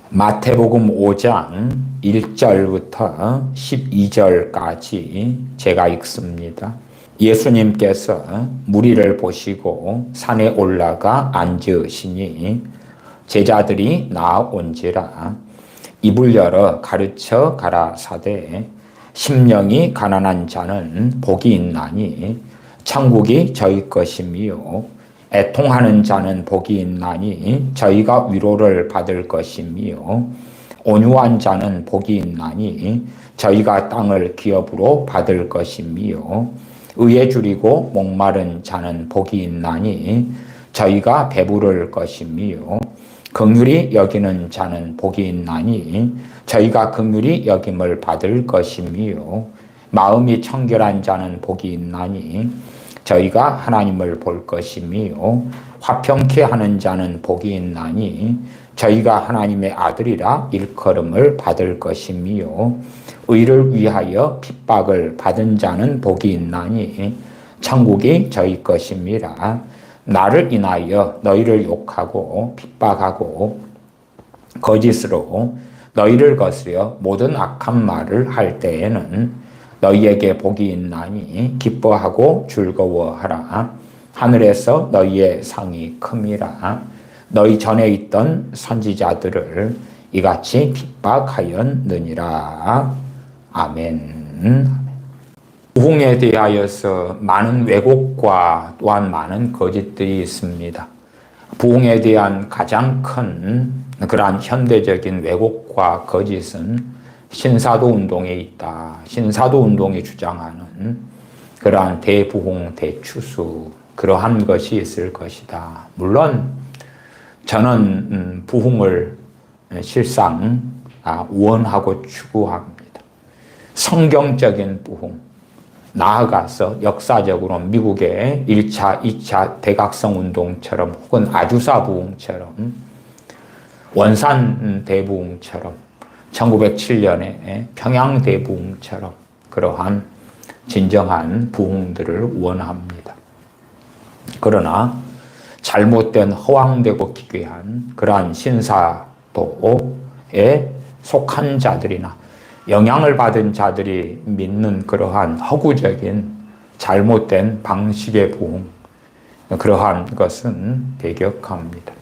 마태복음 5장 1절부터 12절까지 제가 읽습니다. 예수님께서 무리를 보시고 산에 올라가 앉으시니 제자들이 나아온지라. 입을 열어 가르쳐 가라사대 심령이 가난한 자는 복이 있나니 천국이 저희 것이며 애통하는 자는 복이 있나니 저희가 위로를 받을 것이며 온유한 자는 복이 있나니 저희가 땅을 기업으로 받을 것이며 의에 줄이고 목마른 자는 복이 있나니 저희가 배부를 것이며 긍휼히 여기는 자는 복이 있나니 저희가 긍휼히 여김을 받을 것이며 마음이 청결한 자는 복이 있나니 저희가 하나님을 볼 것이며 화평케 하는 자는 복이 있나니 저희가 하나님의 아들이라 일컬음을 받을 것이며 의를 위하여 핍박을 받은 자는 복이 있나니 천국이 저희 것임이라. 나를 인하여 너희를 욕하고 핍박하고 거짓으로 너희를 거스려 모든 악한 말을 할 때에는 너희에게 복이 있나니 기뻐하고 즐거워하라. 하늘에서 너희의 상이 큼이라. 너희 전에 있던 선지자들을 이같이 핍박하였느니라. 아멘. 부흥에 대하여서 많은 왜곡과 또한 많은 거짓들이 있습니다. 부흥에 대한 가장 큰 그러한 현대적인 왜곡과 거짓은 신사도 운동에 있다. 신사도 운동이 주장하는 그러한 대부흥, 대추수 그러한 것이 있을 것이다. 물론 저는 부흥을 실상 원하고 추구합니다. 성경적인 부흥, 나아가서 역사적으로 미국의 1차, 2차 대각성 운동처럼 혹은 아주사 부흥처럼 원산 대부흥처럼 1907년에 평양 대부흥처럼 그러한 진정한 부흥들을 원합니다. 그러나 잘못된 허황되고 기괴한 그러한 신사도에 속한 자들이나 영향을 받은 자들이 믿는 그러한 허구적인 잘못된 방식의 부흥, 그러한 것은 배격합니다.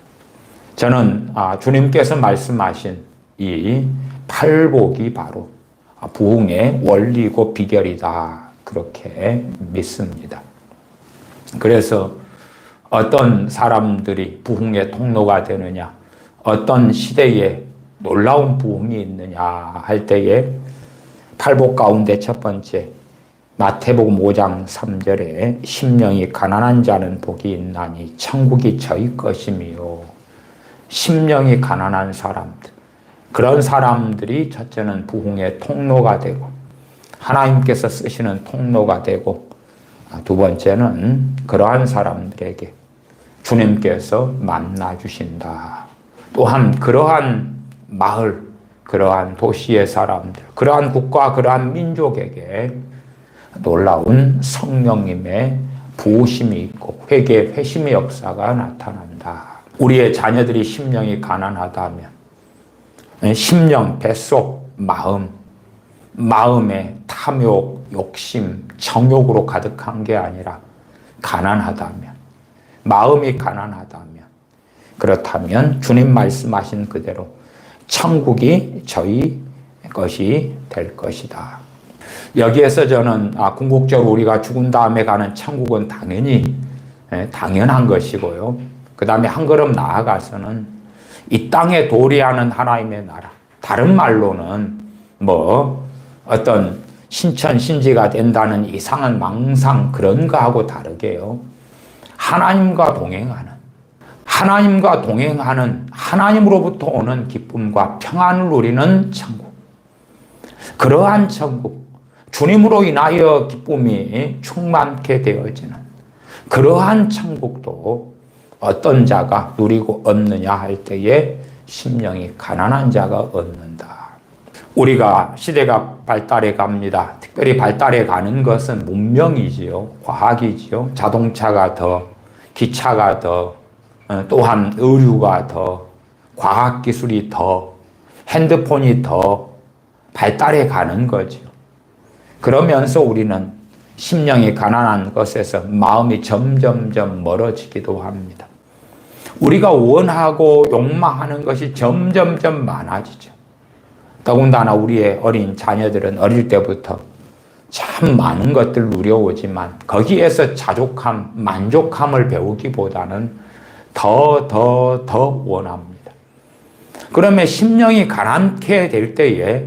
저는 주님께서 말씀하신 이 팔복이 바로 부흥의 원리고 비결이다, 그렇게 믿습니다. 그래서 어떤 사람들이 부흥의 통로가 되느냐, 어떤 시대에 놀라운 부흥이 있느냐 할 때에 팔복 가운데 첫 번째 마태복음 5장 3절에 심령이 가난한 자는 복이 있나니 천국이 저희 것이며, 심령이 가난한 사람들, 그런 사람들이 첫째는 부흥의 통로가 되고 하나님께서 쓰시는 통로가 되고, 두 번째는 그러한 사람들에게 주님께서 만나 주신다. 또한 그러한 마을, 그러한 도시의 사람들, 그러한 국가, 그러한 민족에게 놀라운 성령님의 부으심이 있고 회개, 회심의 역사가 나타난다. 우리의 자녀들이 심령이 가난하다면 심령, 뱃속, 마음에 탐욕, 욕심, 정욕으로 가득한 게 아니라 가난하다면, 마음이 가난하다면, 그렇다면 주님 말씀하신 그대로 천국이 저희 것이 될 것이다. 여기에서 저는 궁극적으로 우리가 죽은 다음에 가는 천국은 당연한 것이고요. 그 다음에 한 걸음 나아가서는 이 땅에 도래하는 하나님의 나라, 다른 말로는 어떤 신천신지가 된다는 이상한 망상, 그런 거하고 다르게요, 하나님과 동행하는 하나님으로부터 오는 기쁨과 평안을 누리는 천국, 그러한 천국, 주님으로 인하여 기쁨이 충만케 되어지는 그러한 천국도 어떤 자가 누리고 얻느냐 할 때에 심령이 가난한 자가 얻는다. 우리가 시대가 발달해 갑니다. 특별히 발달해 가는 것은 문명이지요, 과학이지요. 자동차가 더, 기차가 더, 또한 의류가 더, 과학기술이 더 핸드폰이 더 발달해 가는 거죠. 그러면서 우리는 심령이 가난한 것에서 마음이 점점점 멀어지기도 합니다. 우리가 원하고 욕망하는 것이 점점점 많아지죠. 더군다나 우리의 어린 자녀들은 어릴 때부터 참 많은 것들을 누려오지만 거기에서 자족함, 만족함을 배우기보다는 더 원합니다. 그러면 심령이 가난케 될 때에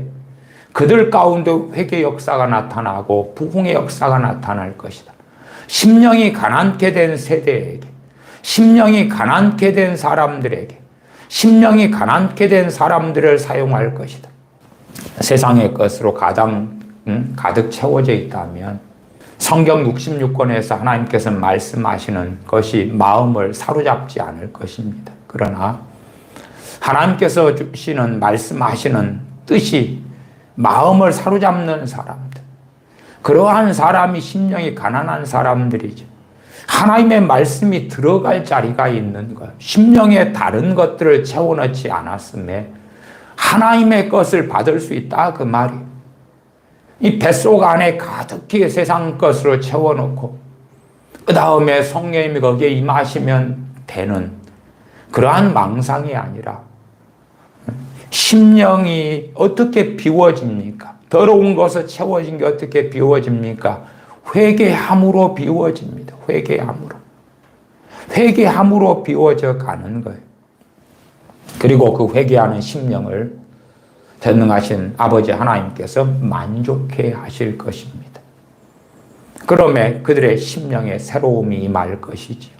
그들 가운데 회개 역사가 나타나고 부흥의 역사가 나타날 것이다. 심령이 가난케 된 세대에게, 심령이 가난케 된 사람들에게, 심령이 가난케 된 사람들을 사용할 것이다. 세상의 것으로 가득 채워져 있다면 성경 66권에서 하나님께서 말씀하시는 것이 마음을 사로잡지 않을 것입니다. 그러나 하나님께서 주시는 말씀하시는 뜻이 마음을 사로잡는 사람들, 그러한 사람이 심령이 가난한 사람들이죠. 하나님의 말씀이 들어갈 자리가 있는 것, 심령에 다른 것들을 채워넣지 않았음에 하나님의 것을 받을 수 있다 그 말이에요. 이 뱃속 안에 가득히 세상 것으로 채워놓고 그 다음에 성령님이 거기에 임하시면 되는 그러한 망상이 아니라 심령이 어떻게 비워집니까? 더러운 것을 채워진 게 어떻게 비워집니까? 회개함으로 비워집니다. 회개함으로 비워져 가는 거예요. 그리고 그 회개하는 심령을 전능하신 아버지 하나님께서 만족해 하실 것입니다. 그러면 그들의 심령에 새로움이 임할 것이지요.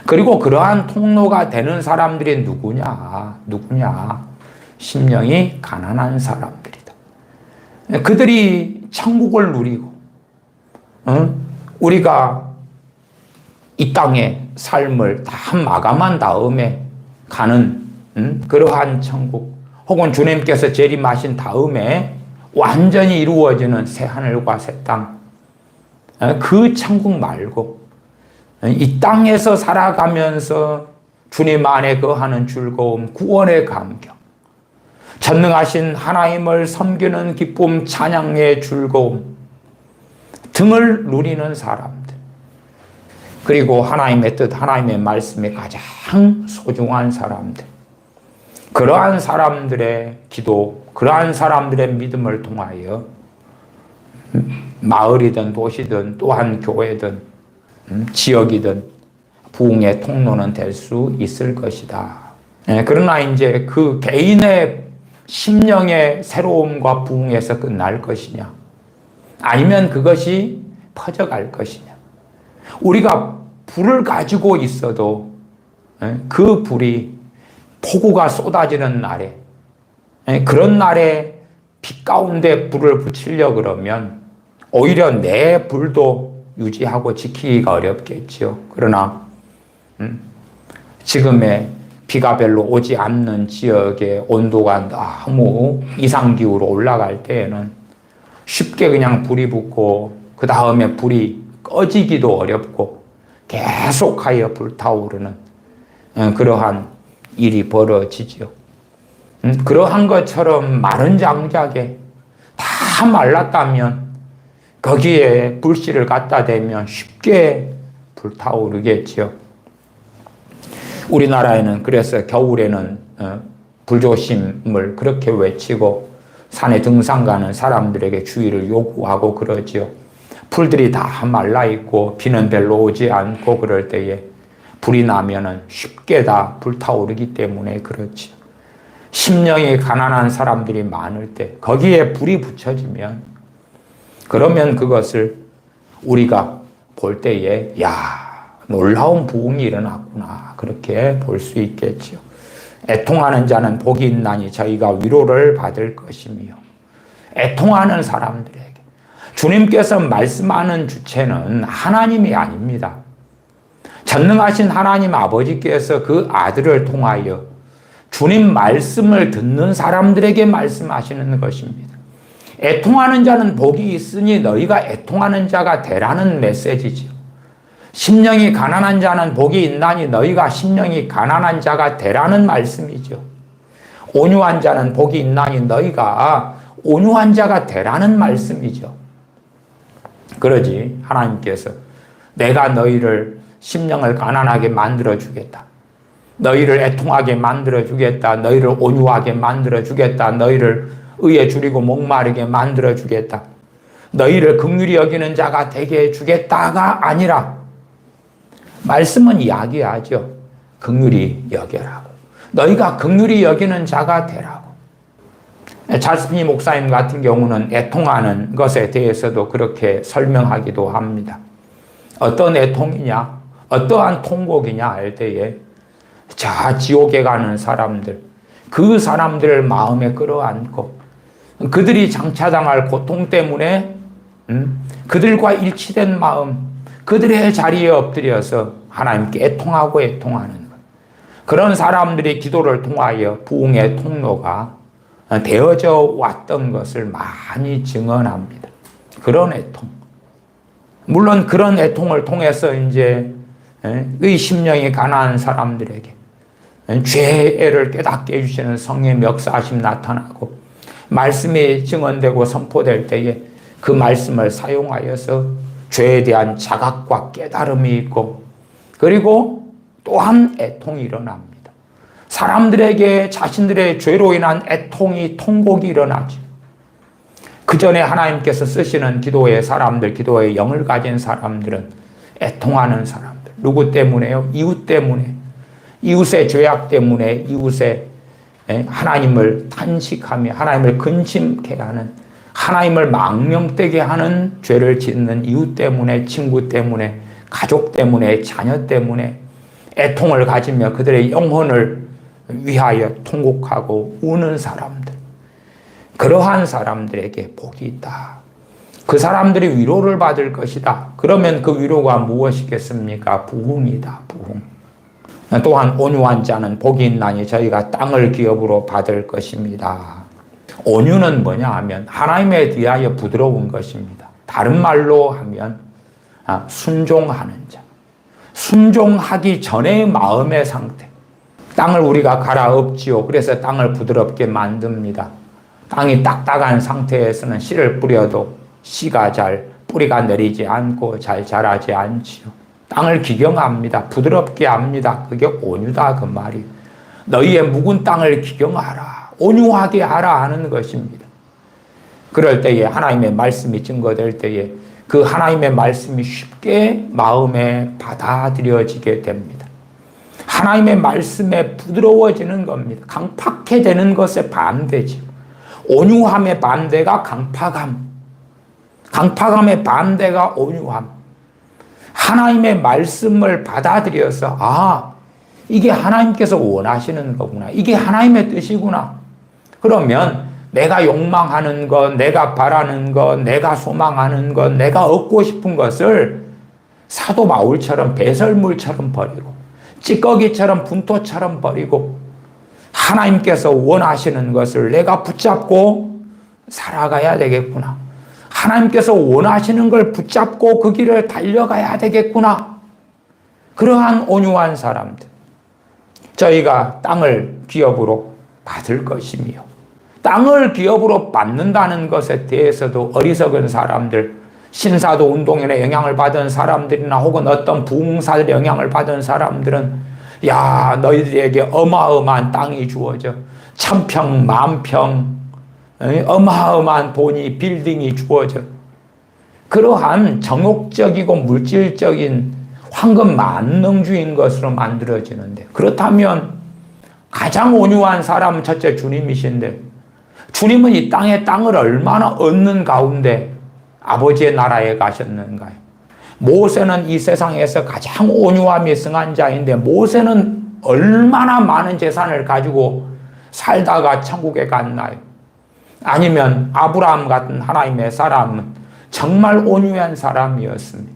그리고 그러한 통로가 되는 사람들이 누구냐? 심령이 가난한 사람들이다. 그들이 천국을 누리고 우리가 이 땅의 삶을 다 마감한 다음에 가는 그러한 천국, 혹은 주님께서 재림하신 다음에 완전히 이루어지는 새 하늘과 새 땅, 그 천국 말고 이 땅에서 살아가면서 주님 안에 거하는 즐거움, 구원의 감격, 전능하신 하나님을 섬기는 기쁨, 찬양의 즐거움 등을 누리는 사람들, 그리고 하나님의 뜻, 하나님의 말씀이 가장 소중한 사람들, 그러한 사람들의 기도, 그러한 사람들의 믿음을 통하여 마을이든 도시든 또한 교회든 지역이든 부흥의 통로는 될 수 있을 것이다. 그러나 이제 그 개인의 심령의 새로움과 부흥에서 끝날 것이냐, 아니면 그것이 퍼져갈 것이냐. 우리가 불을 가지고 있어도 그 불이 폭우가 쏟아지는 날에, 그런 날에 빛 가운데 불을 붙이려 그러면 오히려 내 불도 유지하고 지키기가 어렵겠지요. 그러나 지금의 비가 별로 오지 않는 지역의 온도가 너무 이상기후로 올라갈 때에는 쉽게 그냥 불이 붙고 그 다음에 불이 꺼지기도 어렵고 계속하여 불타오르는 그러한 일이 벌어지죠. 그러한 것처럼 마른 장작에 다 말랐다면 거기에 불씨를 갖다 대면 쉽게 불타오르겠죠. 우리나라에는 그래서 겨울에는 불조심을 그렇게 외치고 산에 등산 가는 사람들에게 주의를 요구하고 그러지요. 풀들이 다 말라있고 비는 별로 오지 않고 그럴 때에 불이 나면은 쉽게 다 불타오르기 때문에 그렇지요. 심령이 가난한 사람들이 많을 때 거기에 불이 붙여지면, 그러면 그것을 우리가 볼 때에 놀라운 부흥이 일어났구나, 그렇게 볼 수 있겠지요. 애통하는 자는 복이 있나니 저희가 위로를 받을 것이며, 애통하는 사람들에게 주님께서 말씀하는 주체는 하나님이 아닙니다. 전능하신 하나님 아버지께서 그 아들을 통하여 주님 말씀을 듣는 사람들에게 말씀하시는 것입니다. 애통하는 자는 복이 있으니 너희가 애통하는 자가 되라는 메시지죠. 심령이 가난한 자는 복이 있나니 너희가 심령이 가난한 자가 되라는 말씀이죠. 온유한 자는 복이 있나니 너희가 온유한 자가 되라는 말씀이죠. 그러지 하나님께서 내가 너희를 심령을 가난하게 만들어 주겠다. 너희를 애통하게 만들어 주겠다. 너희를 온유하게 만들어 주겠다. 너희를 의에 줄이고 목마르게 만들어 주겠다. 너희를 긍휼히 여기는 자가 되게 해 주겠다가 아니라 말씀은 이야기하죠. 긍휼히 여겨라고. 너희가 긍휼히 여기는 자가 되라고. 찰스 피니 목사님 같은 경우는 애통하는 것에 대해서도 그렇게 설명하기도 합니다. 어떤 애통이냐, 어떠한 통곡이냐 할 때에 자 지옥에 가는 사람들, 그 사람들을 마음에 끌어안고 그들이 장차당할 고통 때문에 그들과 일치된 마음, 그들의 자리에 엎드려서 하나님께 애통하고 애통하는 것. 그런 사람들이 기도를 통하여 부흥의 통로가 되어져 왔던 것을 많이 증언합니다. 그런 애통. 물론 그런 애통을 통해서 이제 의 심령이 가난한 사람들에게 죄를 깨닫게 해주시는 성령의 역사하심 나타나고 말씀이 증언되고 선포될 때에 그 말씀을 사용하여서 죄에 대한 자각과 깨달음이 있고 그리고 또한 애통이 일어납니다. 사람들에게 자신들의 죄로 인한 애통이 통곡이 일어나죠. 그 전에 하나님께서 쓰시는 기도의 사람들, 기도의 영을 가진 사람들은 애통하는 사람들. 누구 때문에요? 이웃 때문에. 이웃의 죄악 때문에 이웃의 하나님을 탄식하며 하나님을 근심케 하는 하나님을 망령되게 하는 죄를 짓는 이웃 때문에 친구 때문에 가족 때문에 자녀 때문에 애통을 가지며 그들의 영혼을 위하여 통곡하고 우는 사람들. 그러한 사람들에게 복이 있다. 그 사람들이 위로를 받을 것이다. 그러면 그 위로가 무엇이겠습니까? 부흥이다. 부흥. 또한 온유한 자는 복이 있나니 저희가 땅을 기업으로 받을 것입니다. 온유는 뭐냐 하면 하나님에 대하여 부드러운 것입니다. 다른 말로 하면 순종하는 자. 순종하기 전의 마음의 상태. 땅을 우리가 갈아엎지요. 그래서 땅을 부드럽게 만듭니다. 땅이 딱딱한 상태에서는 씨를 뿌려도 씨가 잘 뿌리가 내리지 않고 잘 자라지 않지요. 땅을 기경합니다. 부드럽게 합니다. 그게 온유다 그 말이에요. 너희의 묵은 땅을 기경하라. 온유하게 하라 하는 것입니다. 그럴 때에 하나님의 말씀이 증거될 때에 그 하나님의 말씀이 쉽게 마음에 받아들여지게 됩니다. 하나님의 말씀에 부드러워지는 겁니다. 강팍해 되는 것에 반대지. 온유함의 반대가 강팍함. 강팍함의 반대가 온유함. 하나님의 말씀을 받아들여서 이게 하나님께서 원하시는 거구나. 이게 하나님의 뜻이구나. 그러면 내가 욕망하는 것, 내가 바라는 것, 내가 소망하는 것, 내가 얻고 싶은 것을 사도 바울처럼 배설물처럼 버리고 찌꺼기처럼 분토처럼 버리고 하나님께서 원하시는 것을 내가 붙잡고 살아가야 되겠구나. 하나님께서 원하시는 걸 붙잡고 그 길을 달려가야 되겠구나. 그러한 온유한 사람들. 저희가 땅을 기업으로 받을 것이며 땅을 기업으로 받는다는 것에 대해서도 어리석은 사람들, 신사도 운동에 영향을 받은 사람들이나 혹은 어떤 부흥사들의 영향을 받은 사람들은 야 너희들에게 어마어마한 땅이 주어져 1000평, 10,000평 어마어마한 돈이 빌딩이 주어져 그러한 정욕적이고 물질적인 황금 만능주의인 것으로 만들어지는데 그렇다면 가장 온유한 사람은 첫째 주님이신데 주님은 이 땅을 얼마나 얻는 가운데 아버지의 나라에 가셨는가요? 모세는 이 세상에서 가장 온유함이 승한 자인데 모세는 얼마나 많은 재산을 가지고 살다가 천국에 갔나요? 아니면 아브라함 같은 하나님의 사람은 정말 온유한 사람이었습니다.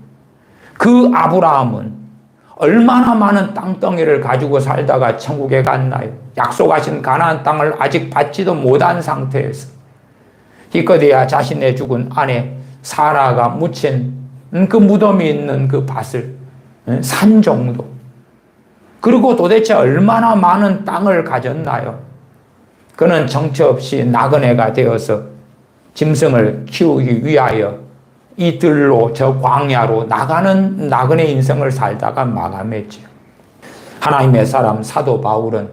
그 아브라함은 얼마나 많은 땅덩이를 가지고 살다가 천국에 갔나요? 약속하신 가나안 땅을 아직 받지도 못한 상태에서 기껏해야 자신의 죽은 아내 사라가 묻힌 그 무덤이 있는 그 밭을 산 정도. 그리고 도대체 얼마나 많은 땅을 가졌나요? 그는 정처 없이 나그네가 되어서 짐승을 키우기 위하여 이 들로 저 광야로 나가는 나그네 인생을 살다가 마감했죠. 하나님의 사람 사도 바울은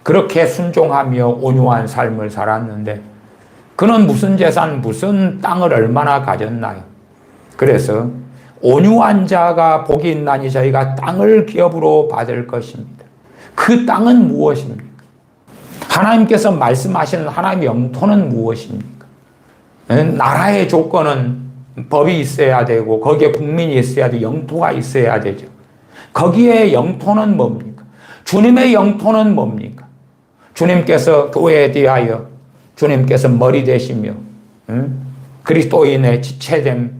그렇게 순종하며 온유한 삶을 살았는데 그는 무슨 재산, 무슨 땅을 얼마나 가졌나요? 그래서 온유한 자가 복이 있나니 저희가 땅을 기업으로 받을 것입니다. 그 땅은 무엇입니까? 하나님께서 말씀하시는 하나님의 영토는 무엇입니까? 나라의 조건은 법이 있어야 되고 거기에 국민이 있어야 되고 영토가 있어야 되죠. 거기에 영토는 뭡니까? 주님의 영토는 뭡니까? 주님께서 교회에 대하여 주님께서 머리 되시며 그리스도인의 지체됨,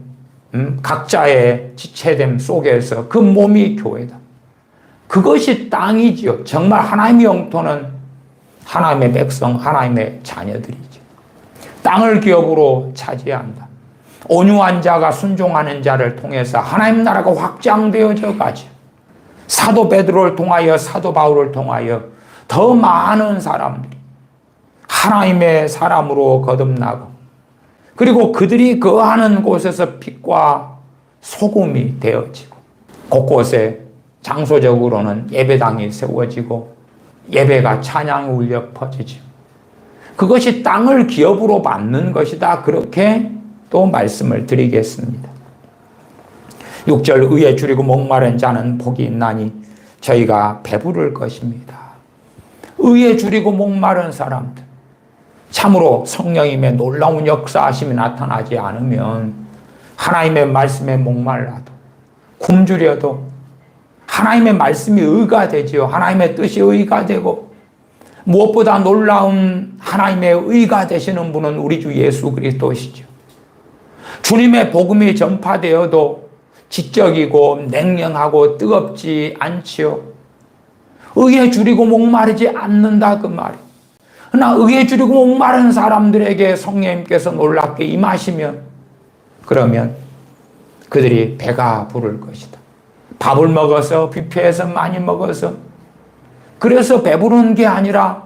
각자의 지체됨 속에서 그 몸이 교회다. 그것이 땅이지요. 정말 하나님의 영토는 하나님의 백성, 하나님의 자녀들이죠. 땅을 기업으로 차지한다. 온유한 자가 순종하는 자를 통해서 하나님 나라가 확장되어져 가죠. 사도 베드로를 통하여 사도 바울을 통하여 더 많은 사람들이 하나님의 사람으로 거듭나고 그리고 그들이 거하는 곳에서 빛과 소금이 되어지고 곳곳에 장소적으로는 예배당이 세워지고 예배가 찬양이 울려 퍼지죠. 그것이 땅을 기업으로 받는 것이다. 그렇게 또 말씀을 드리겠습니다. 6절 의에 줄이고 목마른 자는 복이 있나니 저희가 배부를 것입니다. 의에 줄이고 목마른 사람들, 참으로 성령님의 놀라운 역사하심이 나타나지 않으면 하나님의 말씀에 목말라도 굶주려도 하나님의 말씀이 의가 되지요. 하나님의 뜻이 의가 되고 무엇보다 놀라운 하나님의 의가 되시는 분은 우리 주 예수 그리스도시죠. 주님의 복음이 전파되어도 지적이고 냉랭하고 뜨겁지 않지요. 의에 줄이고 목마르지 않는다 그 말이. 그러나 의에 줄이고 목마른 사람들에게 성령님께서 놀랍게 임하시면 그러면 그들이 배가 부를 것이다. 밥을 먹어서 뷔페에서 많이 먹어서 그래서 배부른 게 아니라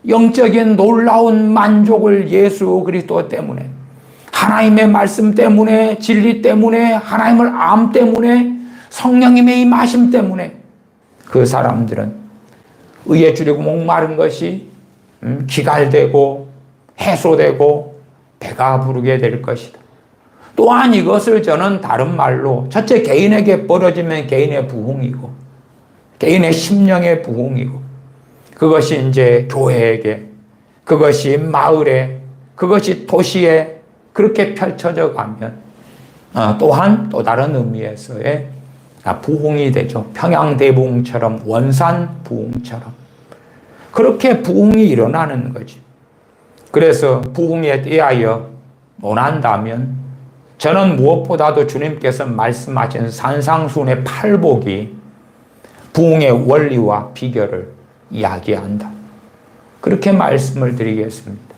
영적인 놀라운 만족을 예수 그리스도 때문에 하나님의 말씀 때문에 진리 때문에 하나님을 암 때문에 성령님의 임하심 때문에 그 사람들은 의에 줄이고 목마른 것이 기갈되고 해소되고 배가 부르게 될 것이다. 또한 이것을 저는 다른 말로 첫째 개인에게 벌어지면 개인의 부흥이고 개인의 심령의 부흥이고 그것이 이제 교회에게 그것이 마을에 그것이 도시에 그렇게 펼쳐져 가면 또한 또 다른 의미에서의 부흥이 되죠. 평양대부흥처럼 원산부흥처럼 그렇게 부흥이 일어나는 거지. 그래서 부흥에 대하여 논한다면 저는 무엇보다도 주님께서 말씀하신 산상수훈의 팔복이 부흥의 원리와 비결을 이야기한다. 그렇게 말씀을 드리겠습니다.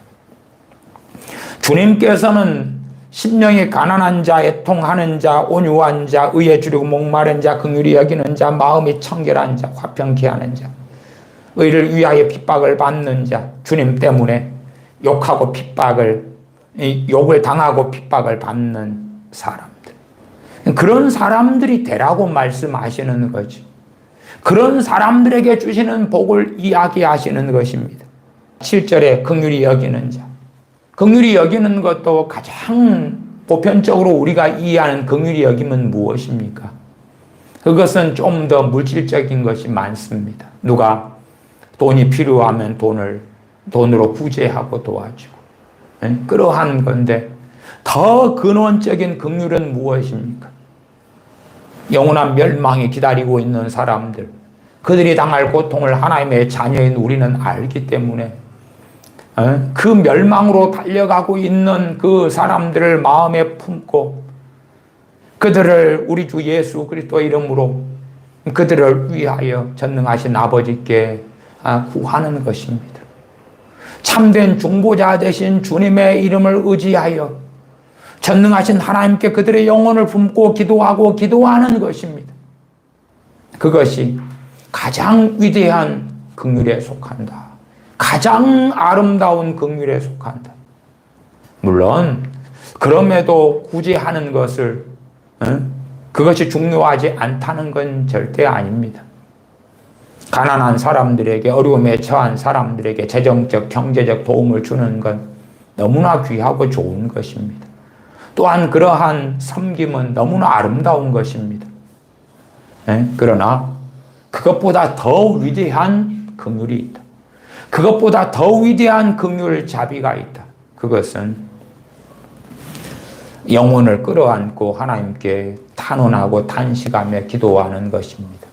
주님께서는 심령이 가난한 자, 애통하는 자, 온유한 자, 의에 줄이고 목마른 자, 긍휼히 여기는 자, 마음이 청결한 자, 화평케 하는 자, 의를 위하여 핍박을 받는 자, 주님 때문에 욕하고 핍박을 욕을 당하고 핍박을 받는 사람들. 그런 사람들이 되라고 말씀하시는 거지. 그런 사람들에게 주시는 복을 이야기하시는 것입니다. 7절에 긍휼히 여기는 자. 긍휼히 여기는 것도 가장 보편적으로 우리가 이해하는 긍휼히 여김은 무엇입니까? 그것은 좀 더 물질적인 것이 많습니다. 누가 돈이 필요하면 돈으로 구제하고 도와주고 그러한 건데 더 근원적인 긍휼은 무엇입니까? 영원한 멸망이 기다리고 있는 사람들, 그들이 당할 고통을 하나님의 자녀인 우리는 알기 때문에 그 멸망으로 달려가고 있는 그 사람들을 마음에 품고 그들을 우리 주 예수 그리스도 이름으로 그들을 위하여 전능하신 아버지께 구하는 것입니다. 참된 중보자 되신 주님의 이름을 의지하여 전능하신 하나님께 그들의 영혼을 품고 기도하고 기도하는 것입니다. 그것이 가장 위대한 긍휼에 속한다. 가장 아름다운 긍휼에 속한다. 물론 그럼에도 굳이 하는 것을 그것이 중요하지 않다는 건 절대 아닙니다. 가난한 사람들에게, 어려움에 처한 사람들에게 재정적, 경제적 도움을 주는 건 너무나 귀하고 좋은 것입니다. 또한 그러한 섬김은 너무나 아름다운 것입니다. 그러나 그것보다 더 위대한 긍휼이 있다. 그것보다 더 위대한 긍휼 자비가 있다. 그것은 영혼을 끌어안고 하나님께 탄원하고 탄식하며 기도하는 것입니다.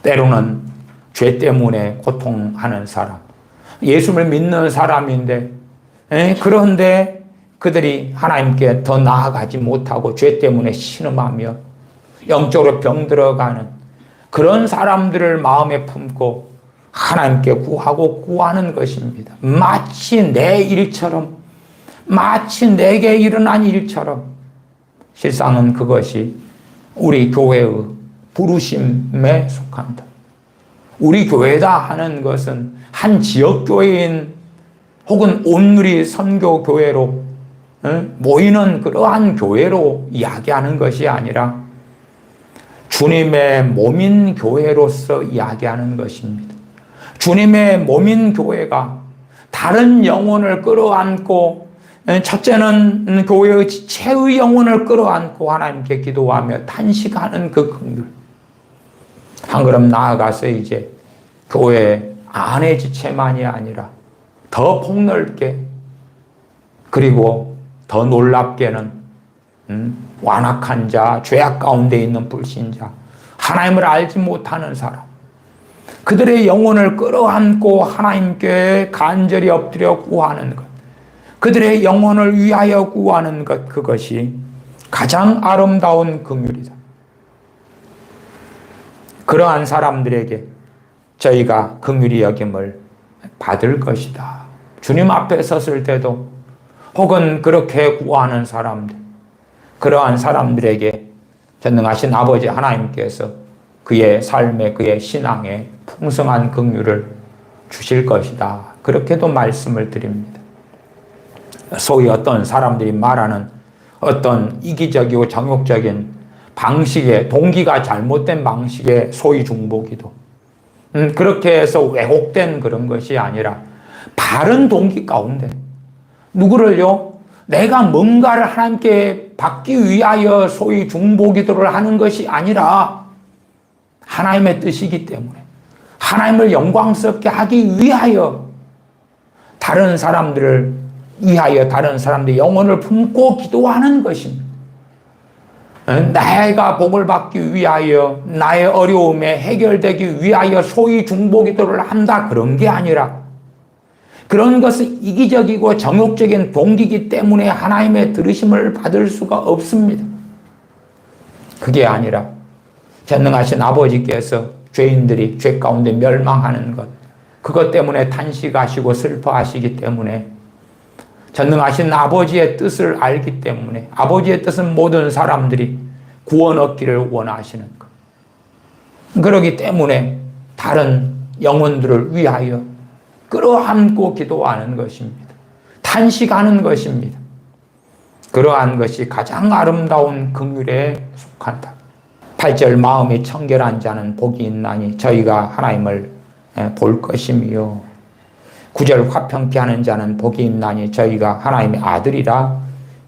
때로는 죄 때문에 고통하는 사람, 예수를 믿는 사람인데 그런데 그들이 하나님께 더 나아가지 못하고 죄 때문에 신음하며 영적으로 병들어가는 그런 사람들을 마음에 품고 하나님께 구하고 구하는 것입니다. 마치 내 일처럼, 마치 내게 일어난 일처럼. 실상은 그것이 우리 교회의 부르심에 속한다. 우리 교회다 하는 것은 한 지역교회인 혹은 온누리 선교교회로 모이는 그러한 교회로 이야기하는 것이 아니라 주님의 몸인 교회로서 이야기하는 것입니다. 주님의 몸인 교회가 다른 영혼을 끌어안고, 첫째는 교회의 지체의 영혼을 끌어안고 하나님께 기도하며 탄식하는 그 긍휼. 한 걸음 나아가서 이제 교회 안의 지체만이 아니라 더 폭넓게, 그리고 더 놀랍게는 완악한 자, 죄악 가운데 있는 불신자, 하나님을 알지 못하는 사람, 그들의 영혼을 끌어안고 하나님께 간절히 엎드려 구하는 것, 그들의 영혼을 위하여 구하는 것, 그것이 가장 아름다운 긍휼이다. 그러한 사람들에게 저희가 긍휼히 여김을 받을 것이다. 주님 앞에 섰을 때도 혹은 그렇게 구하는 사람들, 그러한 사람들에게 전능하신 아버지 하나님께서 그의 삶에, 그의 신앙에 풍성한 긍휼을 주실 것이다. 그렇게도 말씀을 드립니다. 소위 어떤 사람들이 말하는 어떤 이기적이고 정욕적인 방식의, 동기가 잘못된 방식의 소위 중보기도, 그렇게 해서 왜곡된 그런 것이 아니라 바른 동기 가운데 누구를요? 내가 뭔가를 하나님께 받기 위하여 소위 중보기도를 하는 것이 아니라 하나님의 뜻이기 때문에 하나님을 영광스럽게 하기 위하여 다른 사람들을 위하여 다른 사람들의 영혼을 품고 기도하는 것입니다. 내가 복을 받기 위하여 나의 어려움에 해결되기 위하여 소위 중보기도를 한다, 그런 게 아니라 그런 것은 이기적이고 정욕적인 동기이기 때문에 하나님의 들으심을 받을 수가 없습니다. 그게 아니라 전능하신 아버지께서 죄인들이 죄 가운데 멸망하는 것, 그것 때문에 탄식하시고 슬퍼하시기 때문에 전능하신 아버지의 뜻을 알기 때문에, 아버지의 뜻은 모든 사람들이 구원 얻기를 원하시는 것, 그러기 때문에 다른 영혼들을 위하여 끌어안고 기도하는 것입니다. 탄식하는 것입니다. 그러한 것이 가장 아름다운 긍휼에 속한다. 8절 마음이 청결한 자는 복이 있나니 저희가 하나님을 볼 것이며, 9절 화평케 하는 자는 복이 있나니 저희가 하나님의 아들이라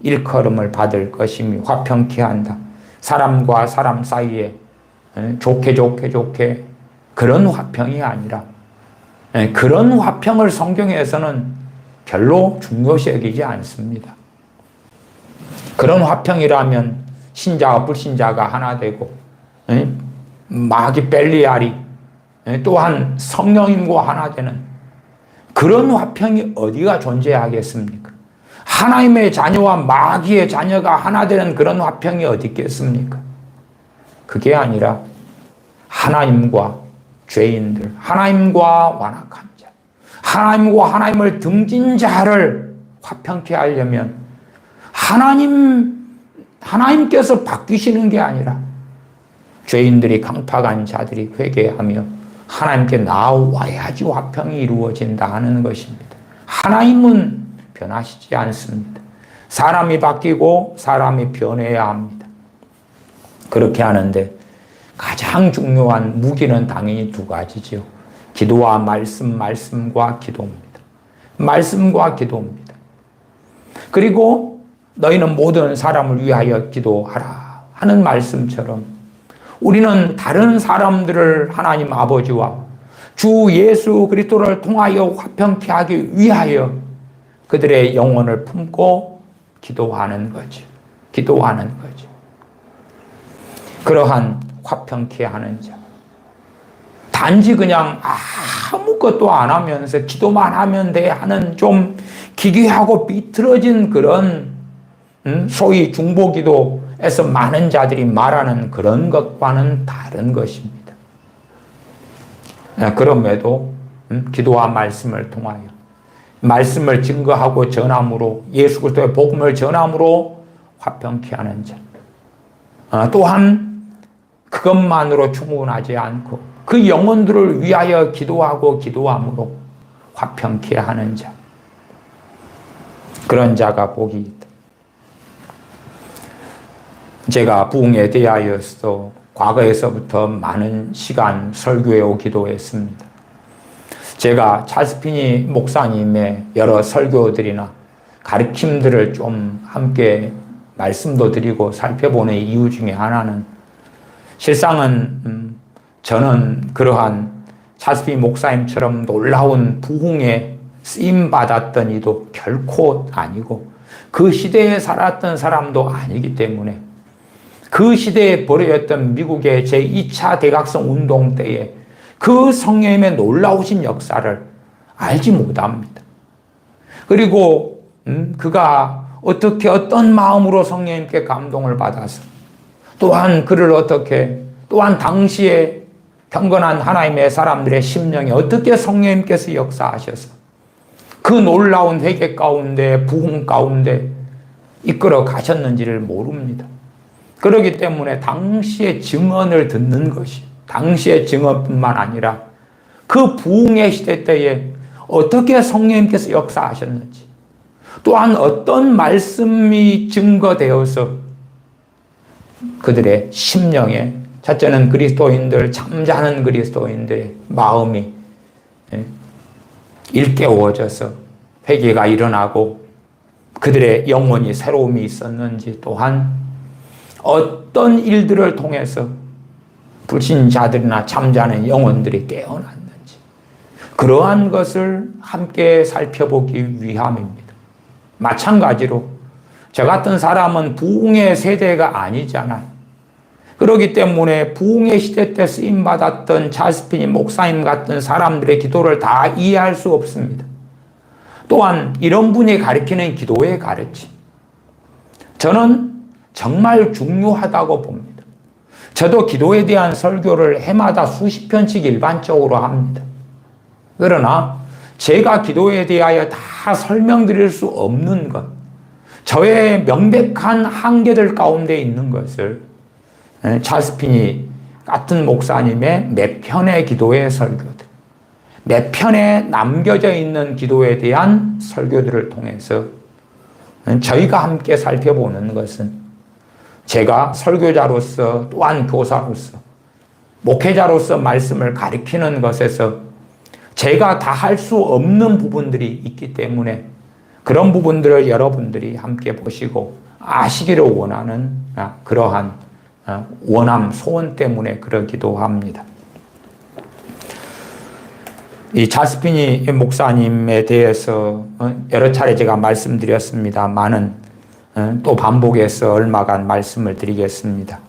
일컬음을 받을 것이며, 화평케 한다. 사람과 사람 사이에 좋게 그런 화평이 아니라 그런 화평을 성경에서는 별로 중요시 여기지 않습니다. 그런 화평이라면 신자와 불신자가 하나 되고 마귀 벨리알이 또한 성령님과 하나 되는 그런 화평이 어디가 존재하겠습니까? 하나님의 자녀와 마귀의 자녀가 하나 되는 그런 화평이 어디 있겠습니까? 그게 아니라 하나님과 죄인들, 하나님과 완악한 자, 하나님과 하나님을 등진 자를 화평케 하려면 하나님께서 바뀌시는 게 아니라 죄인들이, 강팍한 자들이 회개하며 하나님께 나와야지 화평이 이루어진다 하는 것입니다. 하나님은 변하시지 않습니다. 사람이 바뀌고 사람이 변해야 합니다. 그렇게 하는데 가장 중요한 무기는 당연히 두 가지죠. 기도와 말씀, 말씀과 기도입니다. 말씀과 기도입니다. 그리고 너희는 모든 사람을 위하여 기도하라 하는 말씀처럼 우리는 다른 사람들을 하나님 아버지와 주 예수 그리스도를 통하여 화평케 하기 위하여 그들의 영혼을 품고 기도하는 거죠. 기도하는 거죠. 그러한 화평케 하는 자. 단지 그냥 아무것도 안 하면서 기도만 하면 돼 하는 좀 기괴하고 비틀어진 그런 소위 중보기도에서 많은 자들이 말하는 그런 것과는 다른 것입니다. 그럼에도 기도와 말씀을 통하여 말씀을 증거하고 전함으로 예수 그리스도의 복음을 전함으로 화평케 하는 자. 또한 그것만으로 충분하지 않고 그 영혼들을 위하여 기도하고 기도함으로 화평케 하는 자. 그런 자가 복이 있다. 제가 부흥에 대하여서 과거에서부터 많은 시간 설교해 오기도 했습니다. 제가 찰스 피니 목사님의 여러 설교들이나 가르침들을 좀 함께 말씀도 드리고 살펴보는 이유 중에 하나는 실상은 저는 그러한 찰스 피니 목사님처럼 놀라운 부흥에 쓰임받았던 이도 결코 아니고 그 시대에 살았던 사람도 아니기 때문에 그 시대에 벌어졌던 미국의 제2차 대각성 운동 때에 그 성령님의 놀라우신 역사를 알지 못합니다. 그리고 그가 어떻게 어떤 마음으로 성령님께 감동을 받아서 또한 그를 어떻게 또한 당시에 경건한 하나님의 사람들의 심령에 어떻게 성령님께서 역사하셔서 그 놀라운 회개 가운데 부흥 가운데 이끌어 가셨는지를 모릅니다. 그렇기 때문에 당시의 증언을 듣는 것이 당시의 증언뿐만 아니라 그 부흥의 시대 때에 어떻게 성령님께서 역사하셨는지 또한 어떤 말씀이 증거되어서 그들의 심령에 첫째는 그리스도인들 잠자는 그리스도인들의 마음이 일깨워져서 회개가 일어나고 그들의 영혼이 새로움이 있었는지 또한 어떤 일들을 통해서 불신자들이나 잠자는 영혼들이 깨어났는지 그러한 것을 함께 살펴보기 위함입니다. 마찬가지로 저 같은 사람은 부흥의 세대가 아니잖아요. 그렇기 때문에 부흥의 시대 때 쓰임받았던 찰스 피니 목사님 같은 사람들의 기도를 다 이해할 수 없습니다. 또한 이런 분이 가르치는 기도의 가르침 저는 정말 중요하다고 봅니다. 저도 기도에 대한 설교를 해마다 수십 편씩 일반적으로 합니다. 그러나 제가 기도에 대하여 다 설명드릴 수 없는 것, 저의 명백한 한계들 가운데 있는 것을 찰스 피니 같은 목사님의 몇 편의 기도의 설교들, 몇 편에 남겨져 있는 기도에 대한 설교들을 통해서 저희가 함께 살펴보는 것은 제가 설교자로서 또한 교사로서 목회자로서 말씀을 가르치는 것에서 제가 다 할 수 없는 부분들이 있기 때문에 그런 부분들을 여러분들이 함께 보시고 아시기를 원하는 그러한 원함, 소원 때문에 그러기도 합니다. 이 찰스 피니 목사님에 대해서 여러 차례 제가 말씀드렸습니다만은 또 반복해서 얼마간 말씀을 드리겠습니다.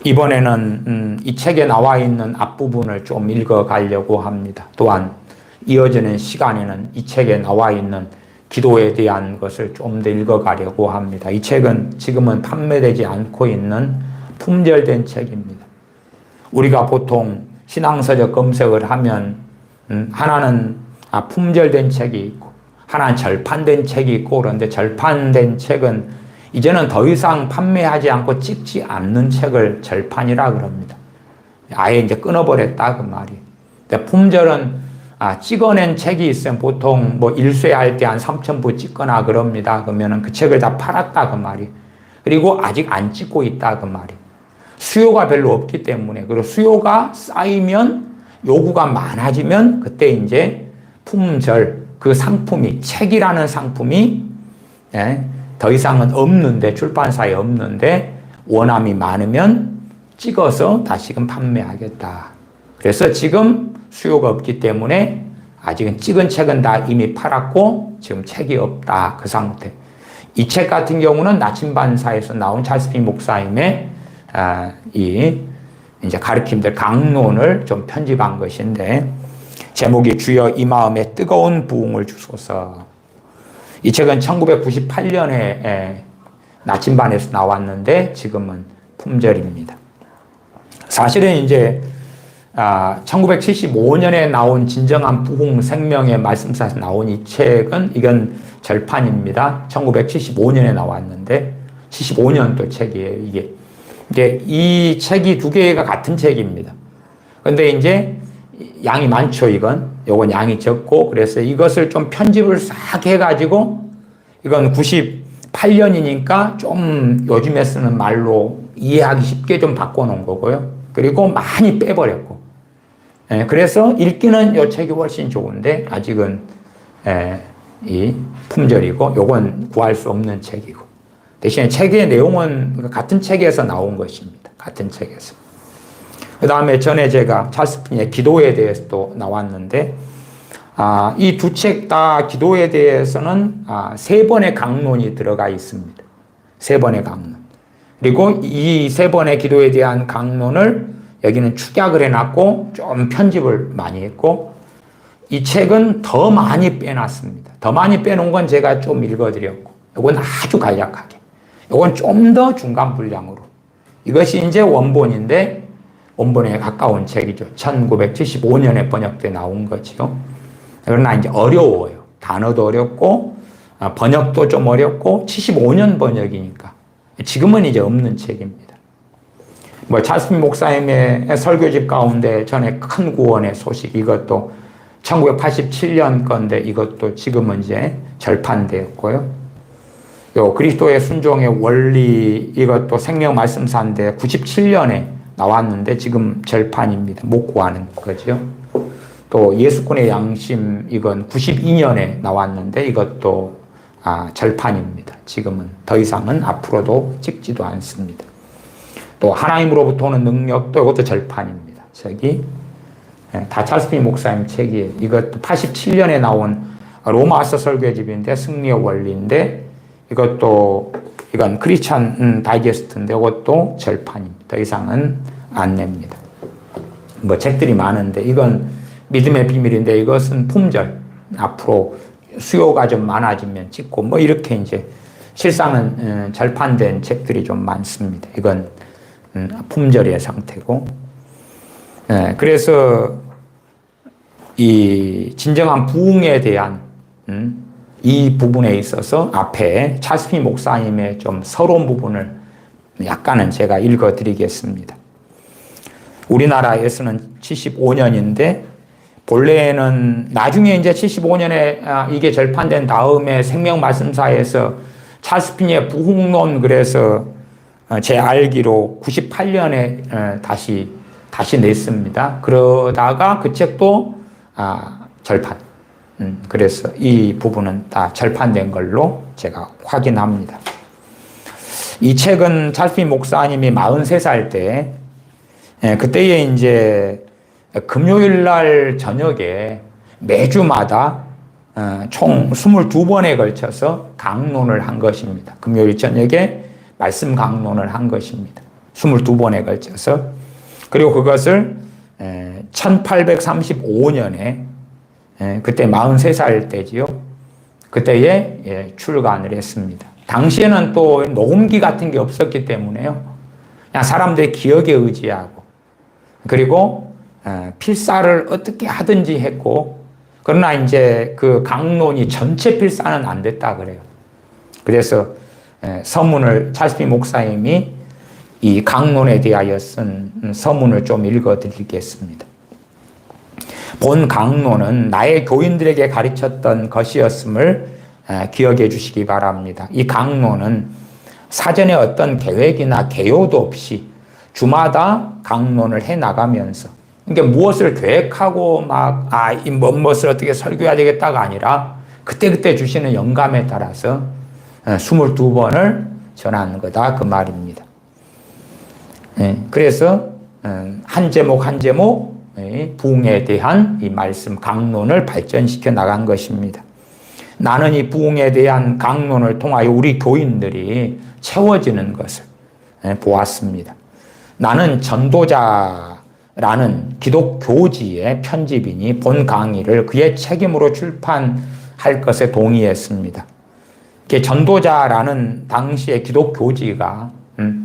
이번에는 이 책에 나와 있는 앞부분을 좀 읽어가려고 합니다. 또한 이어지는 시간에는 이 책에 나와 있는 기도에 대한 것을 좀 더 읽어가려고 합니다. 이 책은 지금은 판매되지 않고 있는 품절된 책입니다. 우리가 보통 신앙서적 검색을 하면 하나는 품절된 책이 있고 하나는 절판된 책이 있고 그런데 절판된 책은 이제는 더 이상 판매하지 않고 찍지 않는 책을 절판이라 그럽니다. 아예 이제 끊어버렸다 그 말이에요. 근데 품절은 찍어낸 책이 있으면 보통 뭐 일쇄할 때 한 3,000부 찍거나 그럽니다. 그러면은 그 책을 다 팔았다 그 말이. 그리고 아직 안 찍고 있다 그 말이. 수요가 별로 없기 때문에. 그리고 수요가 쌓이면 요구가 많아지면 그때 이제 품절, 그 상품이, 책이라는 상품이 더 이상은 없는데, 출판사에 없는데 원함이 많으면 찍어서 다시금 판매하겠다. 그래서 지금 수요가 없기 때문에 아직은 찍은 책은 다 이미 팔았고 지금 책이 없다. 그 상태. 이 책 같은 경우는 나침반사에서 나온 찰스 핀 목사님의 이 이제 가르침들 강론을 좀 편집한 것인데, 제목이 주여 이 마음에 뜨거운 부흥을 주소서. 이 책은 1998년에 나침반에서 나왔는데 지금은 품절입니다. 사실은 이제 1975년에 나온 진정한 부흥 생명의 말씀사에서 나온 이 책은 이건 절판입니다. 1975년에 나왔는데 75년도 책이에요, 이게. 이제 이 책이 두 개가 같은 책입니다. 근데 이제 양이 많죠, 요건 양이 적고, 그래서 이것을 좀 편집을 싹 해가지고, 이건 98년이니까 좀 요즘에 쓰는 말로 이해하기 쉽게 좀 바꿔놓은 거고요. 그리고 많이 빼버렸고. 그래서 읽기는 이 책이 훨씬 좋은데, 아직은 이 품절이고, 요건 구할 수 없는 책이고. 대신에 책의 내용은 같은 책에서 나온 것입니다. 같은 책에서. 그 다음에 전에 제가 찰스 핀의 기도에 대해서도 나왔는데, 이 두 책 다 기도에 대해서는 3번의 강론이 들어가 있습니다. 3번의 강론. 그리고 이 3번의 기도에 대한 강론을 여기는 축약을 해놨고, 좀 편집을 많이 했고, 이 책은 더 많이 빼놨습니다. 더 많이 빼놓은 건 제가 좀 읽어드렸고, 이건 아주 간략하게. 이건 좀 더 중간 분량으로. 이것이 이제 원본인데, 원본에 가까운 책이죠. 1975년에 번역돼 나온 거죠. 그러나 이제 어려워요. 단어도 어렵고, 번역도 좀 어렵고, 75년 번역이니까. 지금은 이제 없는 책입니다. 뭐, 찰스 핀 목사님의 설교집 가운데 전에 큰 구원의 소식, 이것도 1987년 건데, 이것도 지금은 이제 절판되었고요. 요 그리스도의 순종의 원리, 이것도 생명 말씀사인데 97년에 나왔는데 지금 절판입니다. 못 구하는 거죠. 또 예수권의 양심, 이건 92년에 나왔는데 이것도 절판입니다. 지금은 더 이상은 앞으로도 찍지도 않습니다. 또 하나님으로부터 오는 능력도 이것도 절판입니다. 책이 다 찰스 핀 목사님 책이에요. 이것도 87년에 나온 로마서 설교집인데 승리의 원리인데, 이건 크리스찬 다이제스트인데 이것도 절판입니다. 더 이상은 안 냅니다. 뭐 책들이 많은데 이건 믿음의 비밀인데 이것은 품절. 앞으로 수요가 좀 많아지면 찍고 뭐 이렇게 이제 실상은 절판된 책들이 좀 많습니다. 이건 품절의 상태고. 그래서 이 진정한 부흥에 대한 이 부분에 있어서 앞에 찰스 핀 목사님의 좀 서러운 부분을 약간은 제가 읽어드리겠습니다. 우리나라에서는 75년인데 본래는 나중에 이제 75년에 이게 절판된 다음에 생명말씀사에서 찰스 핀의 부흥론, 그래서 제 알기로 98년에 다시 냈습니다. 그러다가 그 책도 절판. 그래서 이 부분은 다 절판된 걸로 제가 확인합니다. 이 책은 찰스 핀 목사님이 43살 때, 그때에 이제 금요일 날 저녁에 매주마다 총 22번에 걸쳐서 강론을 한 것입니다. 금요일 저녁에 말씀 강론을 한 것입니다. 22번에 걸쳐서. 그리고 그것을 1835년에 그때 43살 때지요. 그때에 출간을 했습니다. 당시에는 또 녹음기 같은 게 없었기 때문에요. 그냥 사람들의 기억에 의지하고, 그리고 필사를 어떻게 하든지 했고, 그러나 이제 그 강론이 전체 필사는 안 됐다 그래요. 그래서 서문을 찰스 핀 목사님이 이 강론에 대하여 쓴 서문을 좀 읽어 드리겠습니다. 본 강론은 나의 교인들에게 가르쳤던 것이었음을 기억해 주시기 바랍니다. 이 강론은 사전에 어떤 계획이나 개요도 없이 주마다 강론을 해 나가면서, 그러니까 무엇을 계획하고 이 무엇을 어떻게 설교해야 되겠다가 아니라 그때그때 주시는 영감에 따라서 22번을 전하는 거다, 그 말입니다. 그래서 한 제목 한 제목 부흥에 대한 이 말씀 강론을 발전시켜 나간 것입니다. 나는 이 부흥에 대한 강론을 통하여 우리 교인들이 채워지는 것을 보았습니다. 나는 전도자라는 기독교지의 편집인이 본 강의를 그의 책임으로 출판할 것에 동의했습니다. 전도자라는 당시의 기독교지가